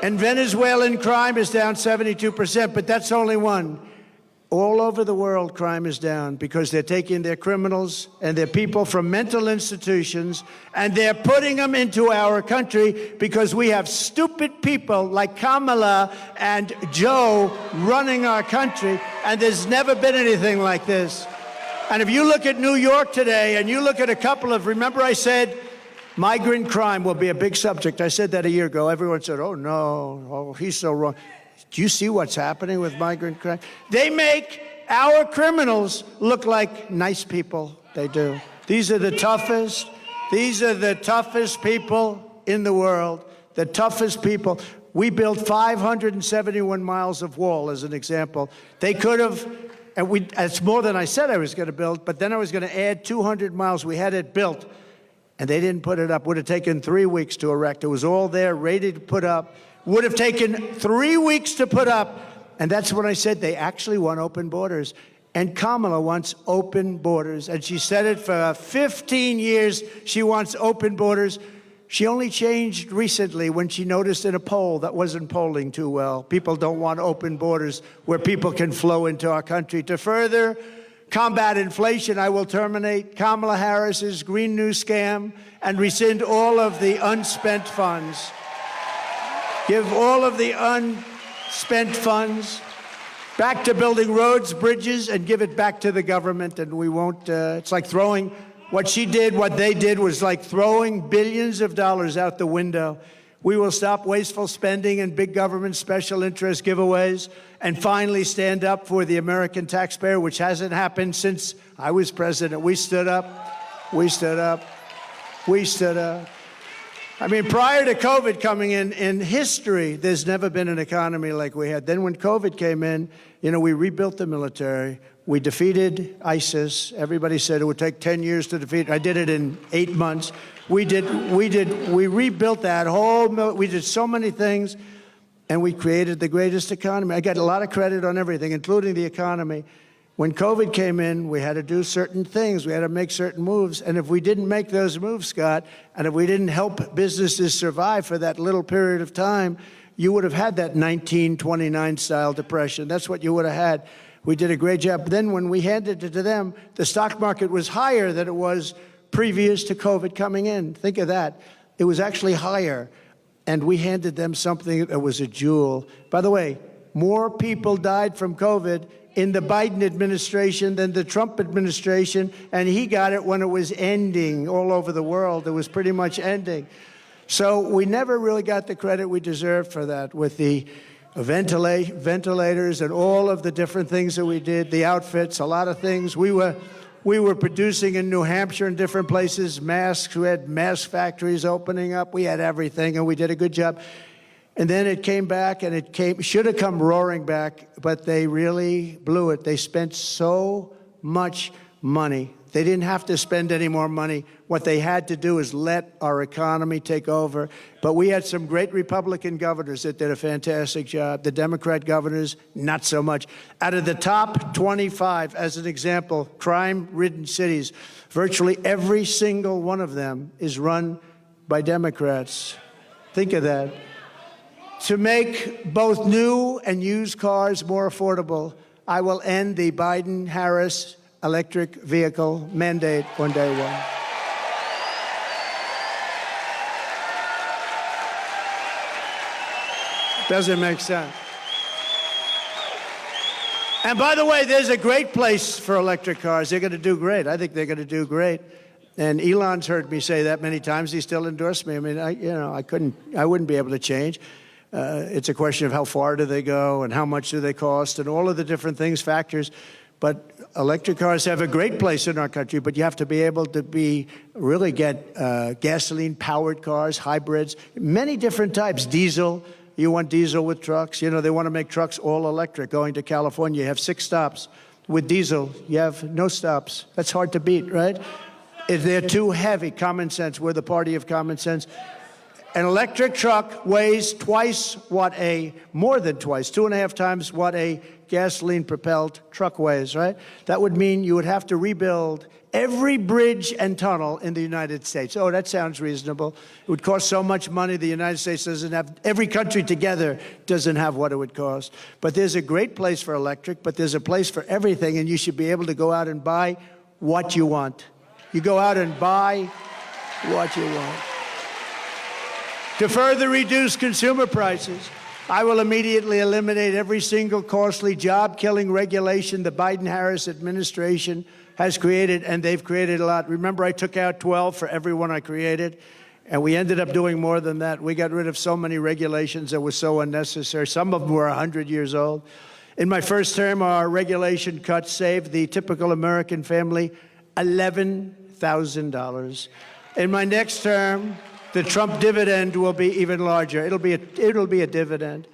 [SPEAKER 1] And Venezuelan crime is down 72%, but that's only one. All over the world, crime is down because they're taking their criminals and their people from mental institutions and they're putting them into our country because we have stupid people like Kamala and Joe running our country, and there's never been anything like this. And if you look at New York today and you look at a couple of, remember I said, migrant crime will be a big subject. I said that a year ago. Everyone said, oh, no, oh, he's so wrong. Do you see what's happening with migrant crime? They make our criminals look like nice people. They do. These are the toughest. These are the toughest people in the world. The toughest people. We built 571 miles of wall, as an example. They could have, and it's more than I said I was going to build, but then I was going to add 200 miles. We had it built. And they didn't put it up. Would have taken 3 weeks to erect. It was all there, ready to put up. Would have taken 3 weeks to put up. And that's when I said they actually want open borders. And Kamala wants open borders. And she said it for 15 years. She wants open borders. She only changed recently when she noticed in a poll that wasn't polling too well. People don't want open borders where people can flow into our country. To further combat inflation, I will terminate Kamala Harris's Green New Scam and rescind all of the unspent funds. Give all of the unspent funds back to building roads, bridges, and give it back to the government. And we won't, it's like throwing, what they did was like throwing billions of dollars out the window. We will stop wasteful spending and big government special interest giveaways and finally stand up for the American taxpayer, which hasn't happened since I was president. We stood up. We stood up. We stood up. I mean, prior to COVID coming in history, there's never been an economy like we had. Then when COVID came in, You know, we rebuilt the military. We defeated ISIS. Everybody said it would take 10 years to defeat. I did it in 8 months. We rebuilt that whole, we did so many things, and we created the greatest economy. I got a lot of credit on everything, including the economy. When COVID came in, we had to do certain things. We had to make certain moves. And if we didn't make those moves, Scott, and if we didn't help businesses survive for that little period of time, you would have had that 1929-style depression. That's what you would have had. We did a great job. Then when we handed it to them, the stock market was higher than it was previous to COVID coming in. Think of that. It was actually higher. And we handed them something that was a jewel. By the way, more people died from COVID in the Biden administration than the Trump administration, and he got it when it was ending all over the world. It was pretty much ending. So we never really got the credit we deserved for that with the ventilators and all of the different things that we did, the outfits, a lot of things. We were producing in New Hampshire and different places, masks. We had mask factories opening up. We had everything, and we did a good job. And then it came back, and it should have come roaring back, but they really blew it. They spent so much money. They didn't have to spend any more money. What they had to do is let our economy take over. But we had some great Republican governors that did a fantastic job. The Democrat governors, not so much. Out of the top 25, as an example, crime-ridden cities, virtually every single one of them is run by Democrats. Think of that. To make both new and used cars more affordable, I will end the Biden-Harris electric vehicle mandate on day one. Doesn't make sense. And by the way, there's a great place for electric cars. They're going to do great. I think they're going to do great. And Elon's heard me say that many times. He still endorsed me. I mean, I wouldn't be able to change. It's a question of how far do they go and how much do they cost and all of the different things, factors. But electric cars have a great place in our country, but you have to be able to really get gasoline-powered cars, hybrids, many different types, diesel. You want diesel with trucks. You know, they want to make trucks all electric. Going to California, you have 6 stops. With diesel, you have no stops. That's hard to beat, right? If they're too heavy, common sense. We're the party of common sense. An electric truck weighs more than twice, 2.5 times what a gasoline-propelled truck weighs, right? That would mean you would have to rebuild every bridge and tunnel in the United States. Oh, that sounds reasonable. It would cost so much money. The United States doesn't have, every country together doesn't have what it would cost. But there's a great place for electric, but there's a place for everything, and you should be able to go out and buy what you want. You go out and buy what you want. To further reduce consumer prices, I will immediately eliminate every single costly job-killing regulation the Biden-Harris administration has created, and they've created a lot. Remember, I took out 12 for every one I created, and we ended up doing more than that. We got rid of so many regulations that were so unnecessary. Some of them were 100 years old. In my first term, our regulation cuts saved the typical American family $11,000. In my next term, the Trump dividend will be even larger. It'll be a dividend.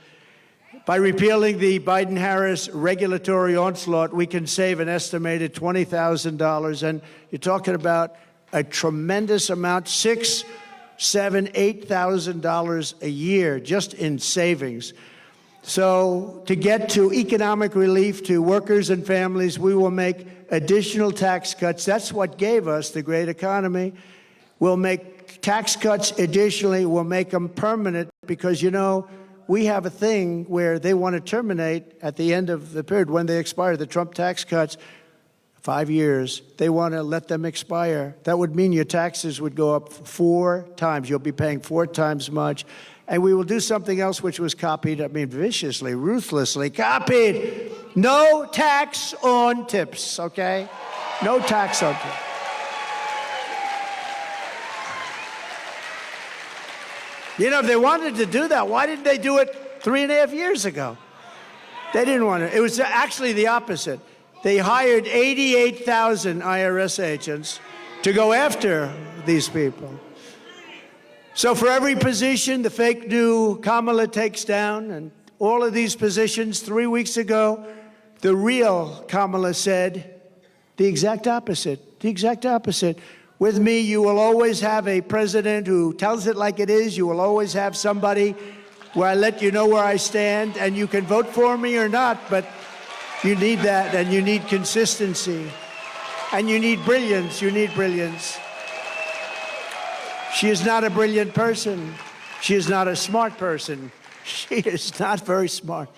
[SPEAKER 1] By repealing the Biden-Harris regulatory onslaught, we can save an estimated $20,000. And you're talking about a tremendous amount, $6,000, $7,000, $8,000 a year just in savings. So to get to economic relief to workers and families, we will make additional tax cuts. That's what gave us the great economy. We'll make tax cuts additionally, will make them permanent because, you know, we have a thing where they want to terminate at the end of the period when they expire. The Trump tax cuts, 5 years, they want to let them expire. That would mean your taxes would go up 4 times. You'll be paying 4 times much. And we will do something else which was copied, I mean, viciously, ruthlessly copied. No tax on tips, okay? No tax on tips. You know, if they wanted to do that, why didn't they do it 3.5 years ago? They didn't want to. It was actually the opposite. They hired 88,000 IRS agents to go after these people. So for every position the fake new Kamala takes down, and all of these positions 3 weeks ago, The real Kamala said the exact opposite, the exact opposite. With me, you will always have a president who tells it like it is. You will always have somebody where I let you know where I stand, and you can vote for me or not, but you need that, and you need consistency, and you need brilliance. You need brilliance. She is not a brilliant person. She is not a smart person. She is not very smart.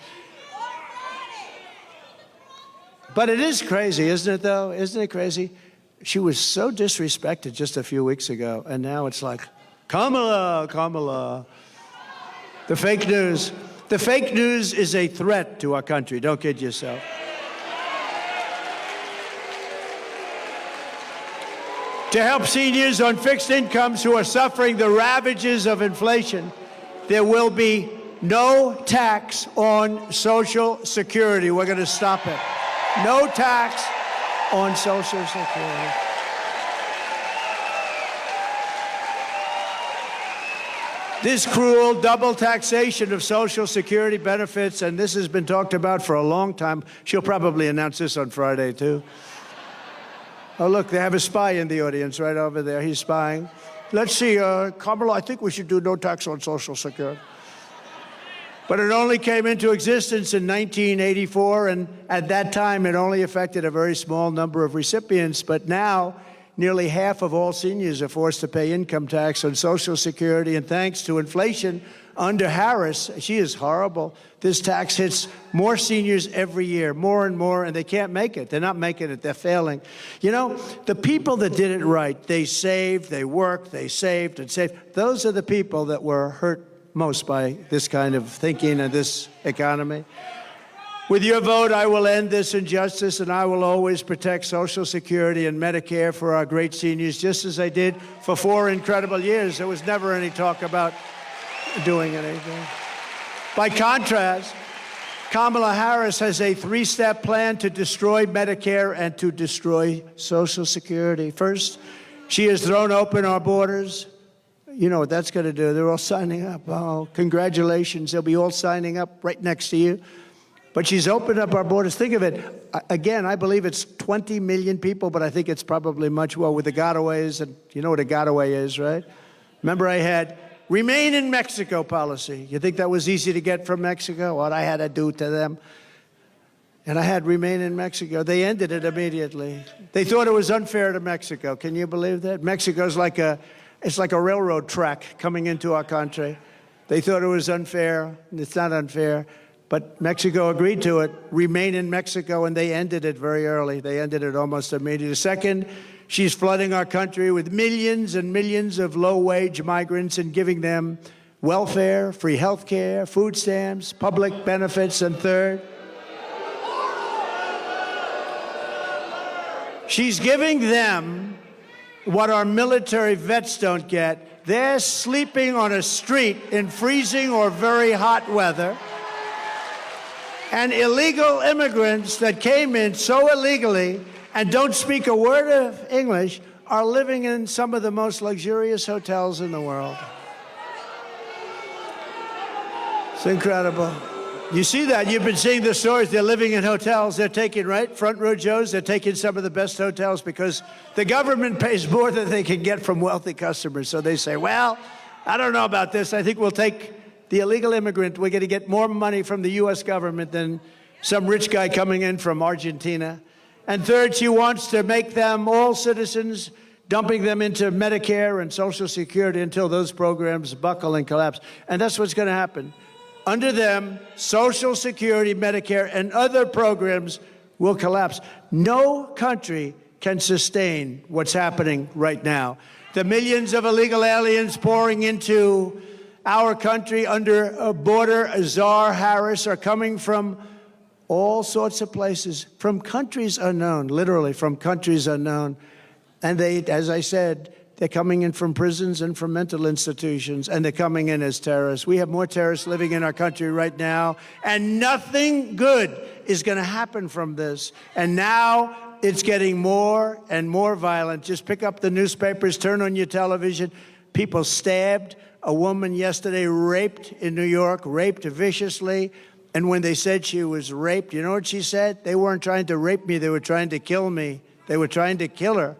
[SPEAKER 1] But it is crazy, isn't it, though? Isn't it crazy? She was so disrespected just a few weeks ago, and now it's like, Kamala, Kamala. The fake news. The fake news is a threat to our country. Don't kid yourself. To help seniors on fixed incomes who are suffering the ravages of inflation, there will be no tax on Social Security. We're going to stop it. No tax on Social Security. This cruel double taxation of Social Security benefits, and this has been talked about for a long time. She'll probably announce this on Friday, too. Oh, look, they have a spy in the audience right over there. He's spying. Let's see, Kamala, I think we should do no tax on Social Security. But it only came into existence in 1984, and at that time, it only affected a very small number of recipients. But now, nearly half of all seniors are forced to pay income tax on Social Security, and thanks to inflation under Harris, she is horrible. This tax hits more seniors every year, more and more, and they can't make it. They're not making it. They're failing. You know, the people that did it right, they saved, they worked, they saved and saved. Those are the people that were hurt most by this kind of thinking and this economy. With your vote, I will end this injustice, and I will always protect Social Security and Medicare for our great seniors, just as I did for 4 incredible years. There was never any talk about doing anything. By contrast, Kamala Harris has a 3-step plan to destroy Medicare and to destroy Social Security. First, she has thrown open our borders. You know what that's going to do. They're all signing up. Oh, congratulations. They'll be all signing up right next to you. But she's opened up our borders. Think of it. Again, I believe it's 20 million people, but I think it's probably much more with the gotaways. And you know what a gotaway is, right? Remember, I had Remain in Mexico policy. You think that was easy to get from Mexico? What I had to do to them. And I had Remain in Mexico. They ended it immediately. They thought it was unfair to Mexico. Can you believe that? Mexico's like it's like a railroad track coming into our country. They thought it was unfair. It's not unfair. But Mexico agreed to it, Remain in Mexico, and they ended it very early. They ended it almost immediately. Second, she's flooding our country with millions and millions of low-wage migrants and giving them welfare, free health care, food stamps, public benefits. And third, she's giving them what our military vets don't get. They're sleeping on a street in freezing or very hot weather. And illegal immigrants that came in so illegally and don't speak a word of English are living in some of the most luxurious hotels in the world. It's incredible. You see that. You've been seeing the stories. They're living in hotels. They're taking, right, front row Joes. They're taking some of the best hotels because the government pays more than they can get from wealthy customers. So they say, well, I don't know about this. I think we'll take the illegal immigrant. We're going to get more money from the U.S. government than some rich guy coming in from Argentina. And third, she wants to make them all citizens, dumping them into Medicare and Social Security until those programs buckle and collapse. And that's what's going to happen. Under them, Social Security, Medicare, and other programs will collapse. No country can sustain what's happening right now. The millions of illegal aliens pouring into our country under a border czar Harris are coming from all sorts of places, from countries unknown, literally from countries unknown. And they, as I said, they're coming in from prisons and from mental institutions, and they're coming in as terrorists. We have more terrorists living in our country right now, and nothing good is going to happen from this. And now it's getting more and more violent. Just pick up the newspapers, turn on your television. People stabbed. A woman yesterday raped in New York, raped viciously. And when they said she was raped, you know what she said? They weren't trying to rape me. They were trying to kill me. They were trying to kill her.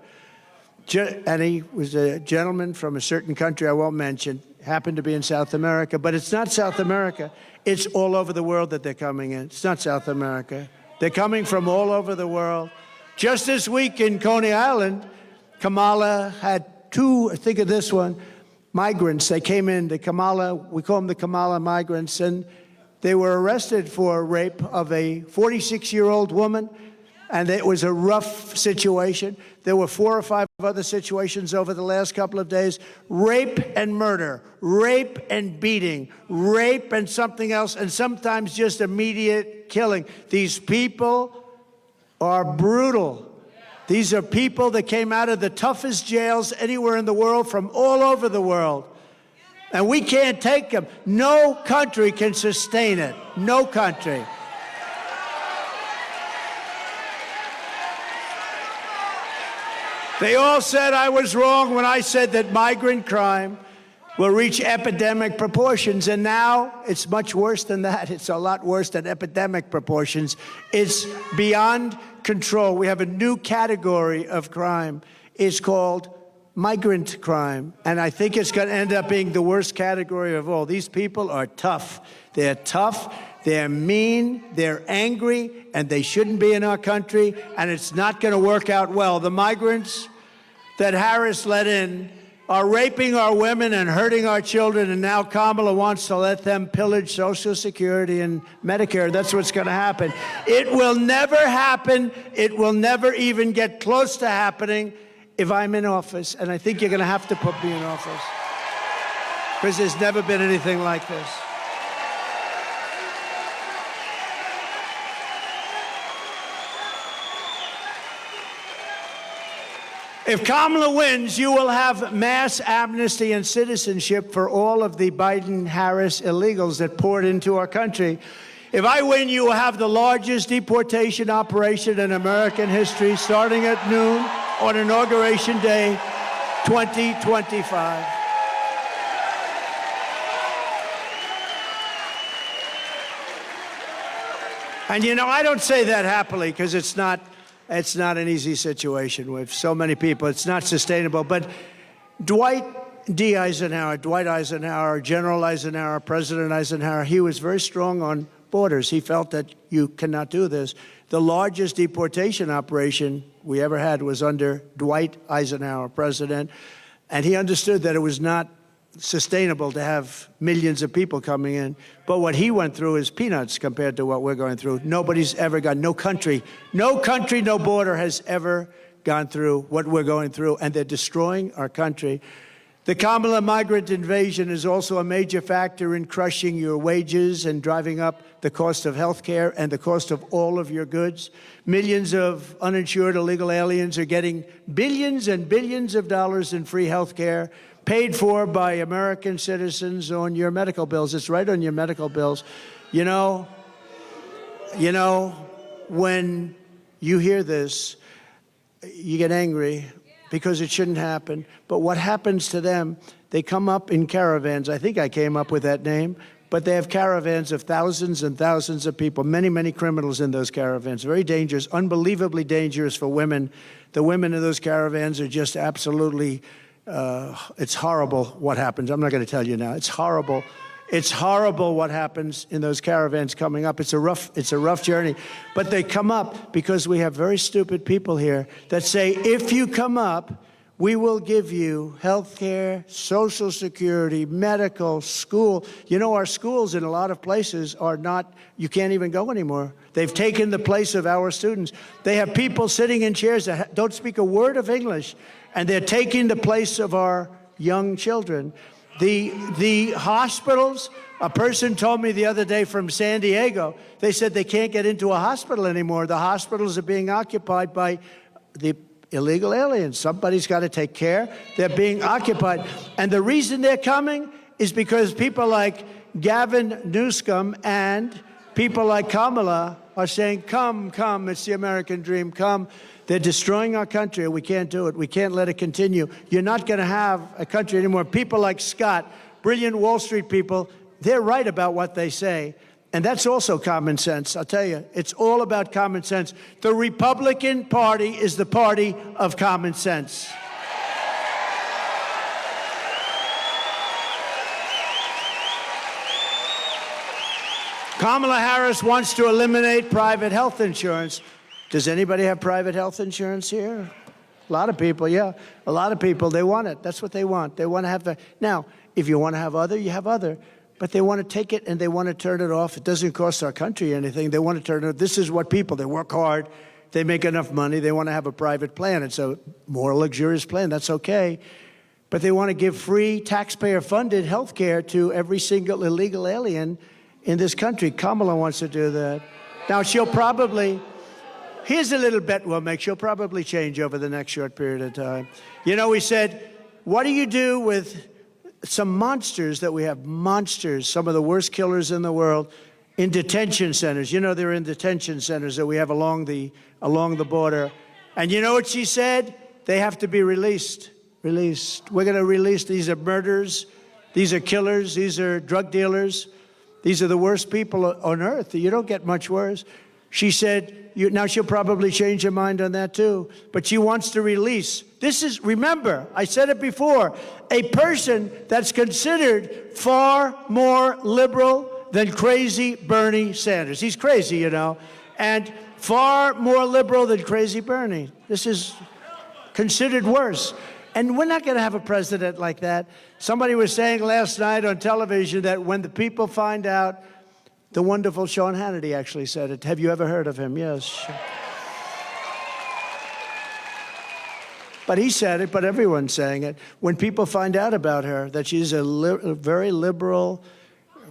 [SPEAKER 1] And he was a gentleman from a certain country I won't mention, happened to be in South America. But it's not South America. It's all over the world that they're coming in. It's not South America. They're coming from all over the world. Just this week in Coney Island, Kamala had two, think of this one, migrants. They came in, we call them the Kamala migrants, and they were arrested for rape of a 46-year-old woman, and it was a rough situation. There were 4 or 5 other situations over the last couple of days. Rape and murder, rape and beating, rape and something else, and sometimes just immediate killing. These people are brutal. These are people that came out of the toughest jails anywhere in the world, from all over the world. And we can't take them. No country can sustain it. No country. They all said I was wrong when I said that migrant crime will reach epidemic proportions. And now it's much worse than that. It's a lot worse than epidemic proportions. It's beyond control. We have a new category of crime. It's called migrant crime. And I think it's going to end up being the worst category of all. These people are tough. They're tough. They're mean. They're angry. And they shouldn't be in our country. And it's not going to work out well. The migrants that Harris let in are raping our women and hurting our children, and now Kamala wants to let them pillage Social Security and Medicare. That's what's going to happen. It will never happen. It will never even get close to happening if I'm in office, and I think you're going to have to put me in office, because there's never been anything like this. If Kamala wins, you will have mass amnesty and citizenship for all of the Biden-Harris illegals that poured into our country. If I win, you will have the largest deportation operation in American history, starting at noon on Inauguration Day 2025. And, you know, I don't say that happily, because it's not an easy situation with so many people. It's not sustainable. But Dwight Eisenhower, General Eisenhower, President Eisenhower, he was very strong on borders. He felt that you cannot do this. The largest deportation operation we ever had was under Dwight Eisenhower, president. And he understood that it was not sustainable to have millions of people coming in. But what he went through is peanuts compared to what we're going through. Nobody's ever gone, no country, no border has ever gone through what we're going through, and they're destroying our country. The Kamala migrant invasion is also a major factor in crushing your wages and driving up the cost of health care and the cost of all of your goods. Millions of uninsured illegal aliens are getting billions and billions of dollars in free health care, paid for by American citizens on your medical bills. It's right on your medical bills. You know, when you hear this, you get angry because it shouldn't happen. But what happens to them, they come up in caravans. I think I came up with that name. But they have caravans of thousands and thousands of people, many, many criminals in those caravans. Very dangerous, unbelievably dangerous for women. The women in those caravans are just absolutely it's horrible what happens. I'm not going to tell you now. It's horrible. It's horrible what happens in those caravans coming up. It's a rough journey. But they come up because we have very stupid people here that say, if you come up, we will give you health care, Social Security, medical, school. You know, our schools in a lot of places are not, you can't even go anymore. They've taken the place of our students. They have people sitting in chairs that don't speak a word of English, and they're taking the place of our young children. The hospitals, a person told me the other day from San Diego, they said they can't get into a hospital anymore. The hospitals are being occupied by the illegal aliens. Somebody's got to take care. They're being occupied. And the reason they're coming is because people like Gavin Newsom and people like Kamala are saying, come, come, it's the American dream, come. They're destroying our country. We can't do it. We can't let it continue. You're not going to have a country anymore. People like Scott, brilliant Wall Street people, they're right about what they say. And that's also common sense. I'll tell you, it's all about common sense. The Republican Party is the party of common sense. Kamala Harris wants to eliminate private health insurance. Does anybody have private health insurance here? A lot of people, yeah. A lot of people, they want it. That's what they want. They want to have the... Now, if you want to have other, you have other. But they want to take it and they want to turn it off. It doesn't cost our country anything. They want to turn it off. This is what people, they work hard. They make enough money. They want to have a private plan. It's a more luxurious plan. That's okay. But they want to give free taxpayer-funded health care to every single illegal alien in this country. Kamala wants to do that. Now, she'll probably... Here's a little bet we'll make. She'll probably change over the next short period of time. You know, we said, what do you do with some monsters that we have? Monsters, some of the worst killers in the world, in detention centers. You know, they're in detention centers that we have along the border. And you know what she said? They have to be released. Released. We're going to release. These are murderers. These are killers. These are drug dealers. These are the worst people on earth. You don't get much worse. She said, now she'll probably change her mind on that too, but she wants to release. This is, remember, I said it before, a person that's considered far more liberal than crazy Bernie Sanders. He's crazy, you know, and far more liberal than crazy Bernie. This is considered worse. And we're not going to have a president like that. Somebody was saying last night on television that when the people find out, the wonderful Sean Hannity actually said it. Have you ever heard of him? Yes. But he said it, but everyone's saying it. When people find out about her, that she's a very liberal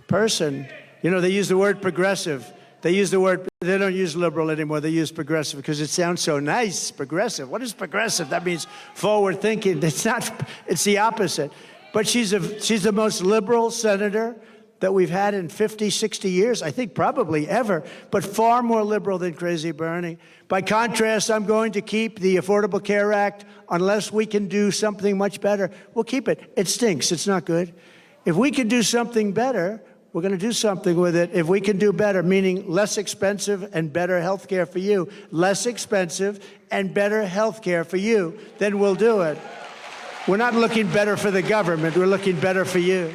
[SPEAKER 1] person, you know, they use the word progressive. They use the word, they don't use liberal anymore. They use progressive because it sounds so nice, progressive. What is progressive? That means forward thinking. It's not, it's the opposite. But she's the most liberal senator that we've had in 50, 60 years, I think probably ever, but far more liberal than crazy Bernie. By contrast, I'm going to keep the Affordable Care Act unless we can do something much better. We'll keep it. It stinks. It's not good. If we can do something better, we're going to do something with it. If we can do better, meaning less expensive and better health care for you, less expensive and better health care for you, then we'll do it. We're not looking better for the government. We're looking better for you.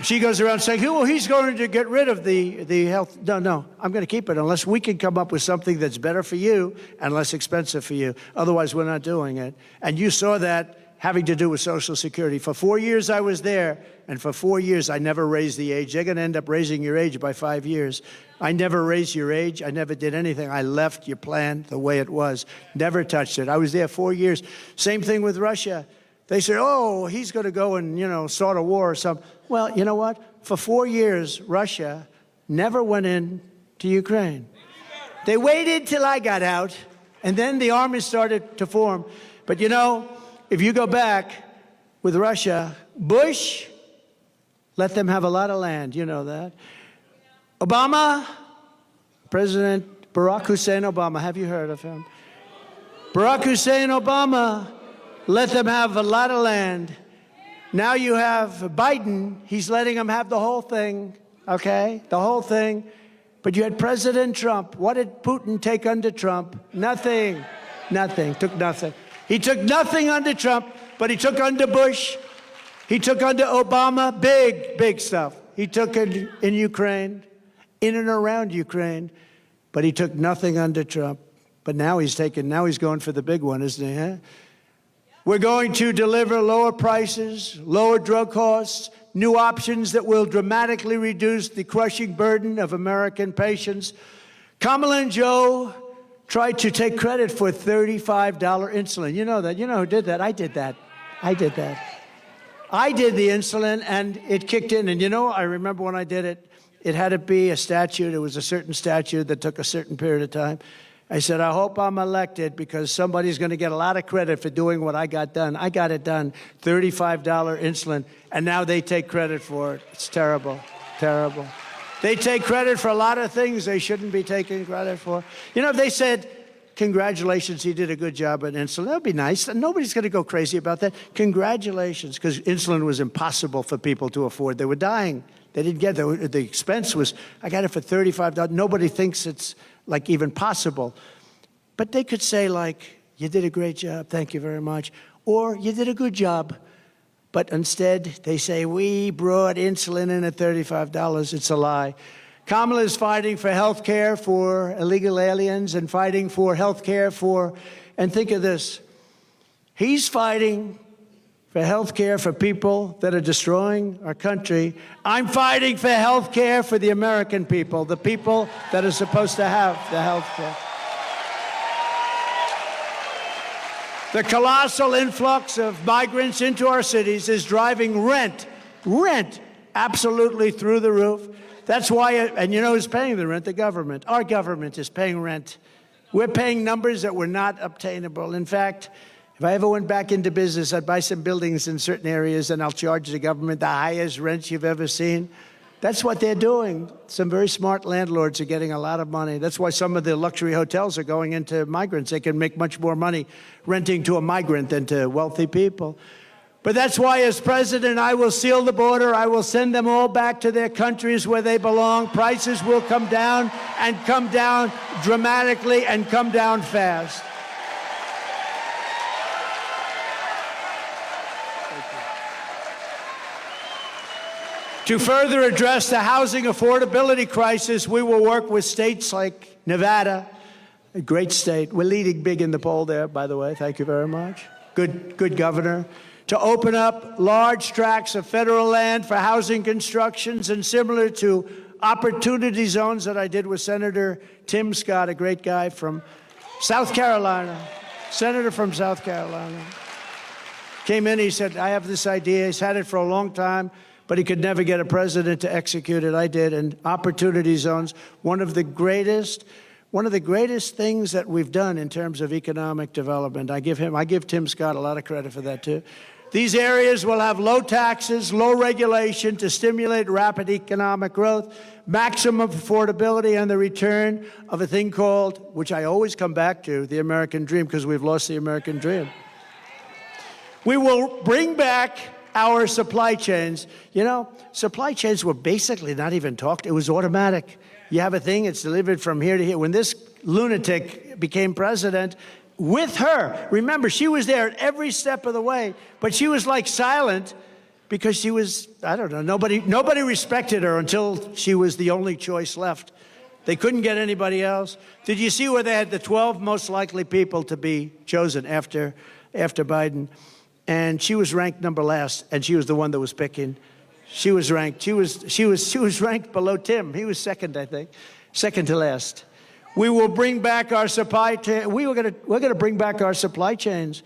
[SPEAKER 1] She goes around saying, well, he's going to get rid of the health. No, I'm going to keep it unless we can come up with something that's better for you and less expensive for you. Otherwise, we're not doing it. And you saw that having to do with Social Security. For 4 years, I was there, and for 4 years, I never raised the age. They're going to end up raising your age by 5 years. I never raised your age. I never did anything. I left your plan the way it was. Never touched it. I was there 4 years. Same thing with Russia. They say, oh, he's going to go and, you know, start a war or something. Well, you know what? For 4 years, Russia never went in to Ukraine. They waited till I got out, and then the army started to form. But, you know, if you go back with Russia, Bush let them have a lot of land. You know that. Obama, President Barack Hussein Obama, have you heard of him? Barack Hussein Obama let them have a lot of land. Now you have Biden. He's letting them have the whole thing, okay? The whole thing. But you had President Trump. What did Putin take under Trump? Nothing. Nothing. Took nothing. He took nothing under Trump, but he took under Bush. He took under Obama. Big stuff. He took it in Ukraine, in and around Ukraine, but he took nothing under Trump. But now he's going for the big one, isn't he? Huh? We're going to deliver lower prices, lower drug costs, new options that will dramatically reduce the crushing burden of American patients. Kamala and Joe tried to take credit for $35 insulin. You know that. You know who did that? I did that. I did the insulin, and it kicked in. And you know, I remember when I did it, it had to be a statute. It was a certain statute that took a certain period of time. I said, I hope I'm elected because somebody's going to get a lot of credit for doing what I got done. I got it done, $35 insulin, and now they take credit for it. It's terrible, terrible. They take credit for a lot of things they shouldn't be taking credit for. You know, if they said, congratulations, he did a good job on insulin, that would be nice. Nobody's going to go crazy about that. Congratulations, because insulin was impossible for people to afford. They were dying. They didn't get it. The expense was, I got it for $35. Nobody thinks it's like even possible. But they could say like, you did a great job, thank you very much. Or you did a good job. But instead, they say, we brought insulin in at $35. It's a lie. Kamala is fighting for health care for illegal aliens and fighting for health care for, and think of this, he's fighting for health care for people that are destroying our country. I'm fighting for health care for the American people, the people that are supposed to have the health care. The colossal influx of migrants into our cities is driving rent absolutely through the roof. That's why, and you know who's paying the rent? The government. Our government is paying rent. We're paying numbers that were not obtainable. In fact, if I ever went back into business, I'd buy some buildings in certain areas and I'll charge the government the highest rents you've ever seen. That's what they're doing. Some very smart landlords are getting a lot of money. That's why some of the luxury hotels are going into migrants. They can make much more money renting to a migrant than to wealthy people. But that's why, as president, I will seal the border. I will send them all back to their countries where they belong. Prices will come down and come down dramatically and come down fast. To further address the housing affordability crisis, we will work with states like Nevada, a great state. We're leading big in the poll there, by the way. Thank you very much. Good governor. To open up large tracts of federal land for housing constructions, and similar to opportunity zones that I did with Senator Tim Scott, a great guy from South Carolina, senator from South Carolina. Came in, he said, I have this idea. He's had it for a long time, but he could never get a president to execute it. I did. And opportunity zones, one of the greatest things that we've done in terms of economic development. I give Tim Scott a lot of credit for that too. These areas will have low taxes, low regulation to stimulate rapid economic growth, maximum affordability, and the return of a thing called, which I always come back to, the American dream, because we've lost the American dream. We will bring back our supply chains. You know, supply chains were basically not even talked. It was automatic. You have a thing, it's delivered from here to here. When this lunatic became president, with her, remember, she was there at every step of the way, but she was like silent because she was, I don't know, nobody respected her until she was the only choice left. They couldn't get anybody else. Did you see where they had the 12 most likely people to be chosen after Biden? And she was ranked number last, and she was the one that was picking. She was ranked below Tim. He was second, I think, second to last. We will bring back our supply chain. We're going to bring back our supply chains.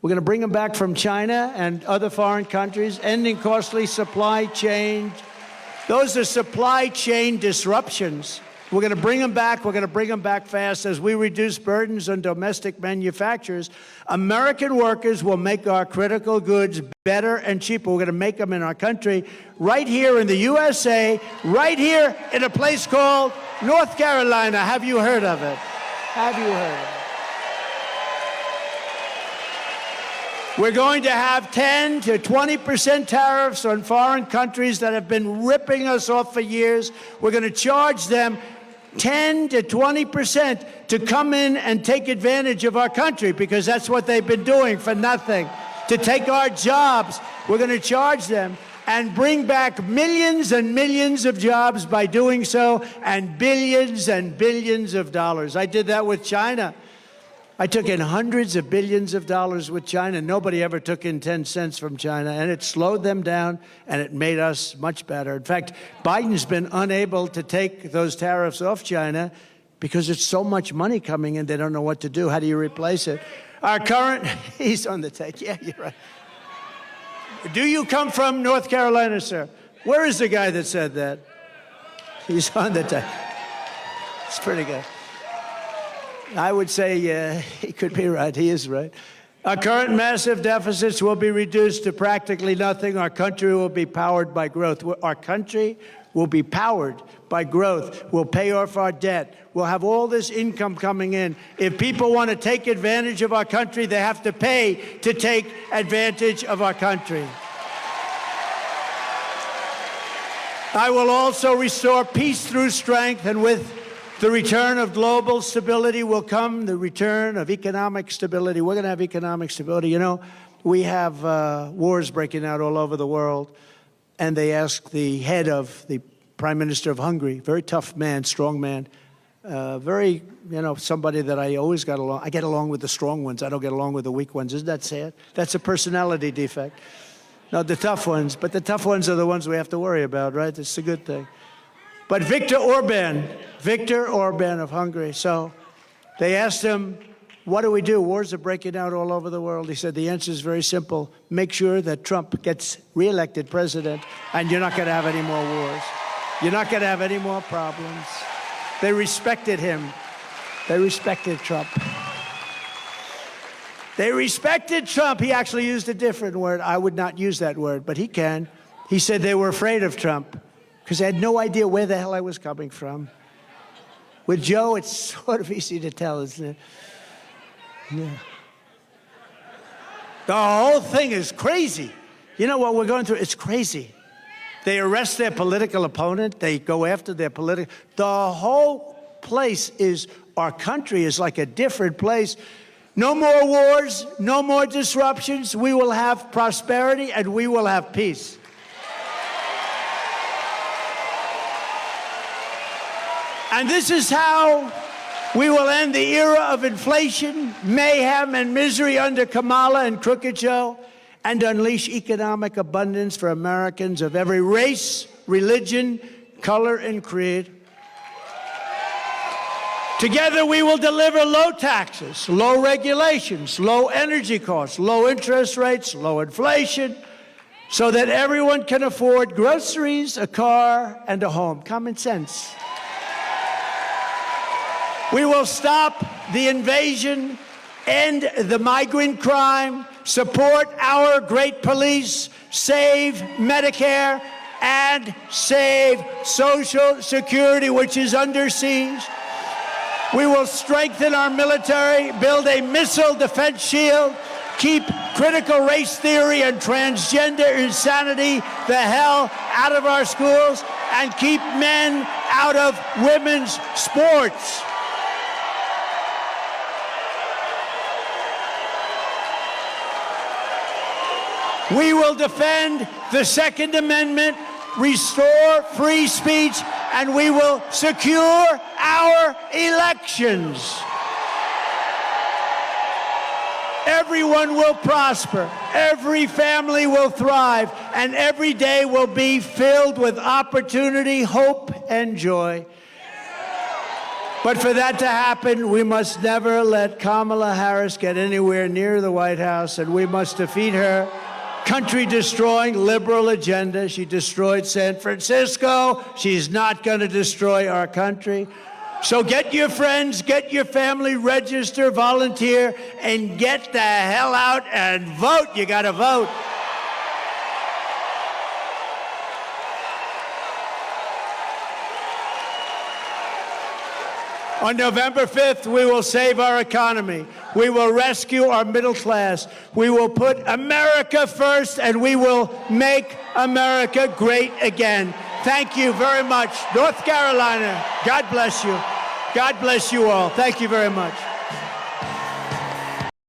[SPEAKER 1] We're going to bring them back from China and other foreign countries, ending costly supply chains. Those are supply chain disruptions. We're going to bring them back. We're going to bring them back fast as we reduce burdens on domestic manufacturers. American workers will make our critical goods better and cheaper. We're going to make them in our country, right here in the USA, right here in a place called North Carolina. Have you heard of it? Have you heard of it? We're going to have 10 to 20% tariffs on foreign countries that have been ripping us off for years. We're going to charge them 10 to 20% to come in and take advantage of our country, because that's what they've been doing for nothing. To take our jobs, we're going to charge them and bring back millions and millions of jobs by doing so, and billions of dollars. I did that with China. I took in hundreds of billions of dollars with China. Nobody ever took in 10 cents from China, and it slowed them down, and it made us much better. In fact, Biden's been unable to take those tariffs off China because it's so much money coming in, they don't know what to do. How do you replace it? Our current, he's on the take. Yeah, you're right. Do you come from North Carolina, sir? Where is the guy that said that? He's on the take. It's pretty good. I would say he could be right. He is right. Our current massive deficits will be reduced to practically nothing. Our country will be powered by growth. Our country will be powered by growth. We'll pay off our debt. We'll have all this income coming in. If people want to take advantage of our country, they have to pay to take advantage of our country. I will also restore peace through strength, and with the return of global stability will come the return of economic stability. We're going to have economic stability. You know, we have wars breaking out all over the world, and they asked the head of the Prime Minister of Hungary, very tough man, strong man, very, you know, somebody that I always got along. I get along with the strong ones. I don't get along with the weak ones. Isn't that sad? That's a personality defect. No, the tough ones, but the tough ones are the ones we have to worry about, right? It's a good thing. But Viktor Orban of Hungary. So they asked him, what do we do? Wars are breaking out all over the world. He said, the answer is very simple. Make sure that Trump gets reelected president, and you're not going to have any more wars. You're not going to have any more problems. They respected him. They respected Trump. They respected Trump. He actually used a different word. I would not use that word, but he can. He said they were afraid of Trump because they had no idea where the hell I was coming from. With Joe, it's sort of easy to tell, isn't it? Yeah. The whole thing is crazy. You know what we're going through? It's crazy. They arrest their political opponent. They go after their political... The whole place is... Our country is like a different place. No more wars, no more disruptions. We will have prosperity and we will have peace. And this is how we will end the era of inflation, mayhem, and misery under Kamala and Crooked Joe, and unleash economic abundance for Americans of every race, religion, color, and creed. Together, we will deliver low taxes, low regulations, low energy costs, low interest rates, low inflation, so that everyone can afford groceries, a car, and a home. Common sense. We will stop the invasion, end the migrant crime, support our great police, save Medicare, and save Social Security, which is under siege. We will strengthen our military, build a missile defense shield, keep critical race theory and transgender insanity the hell out of our schools, and keep men out of women's sports. We will defend the Second Amendment, restore free speech, and we will secure our elections. Everyone will prosper, every family will thrive, and every day will be filled with opportunity, hope, and joy. But for that to happen, we must never let Kamala Harris get anywhere near the White House, and we must defeat her country-destroying liberal agenda. She destroyed San Francisco. She's not going to destroy our country. So get your friends, get your family, register, volunteer, and get the hell out and vote. You got to vote. On November 5th, we will save our economy. We will rescue our middle class. We will put America first, and we will make America great again. Thank you very much. North Carolina, God bless you. God bless you all. Thank you very much.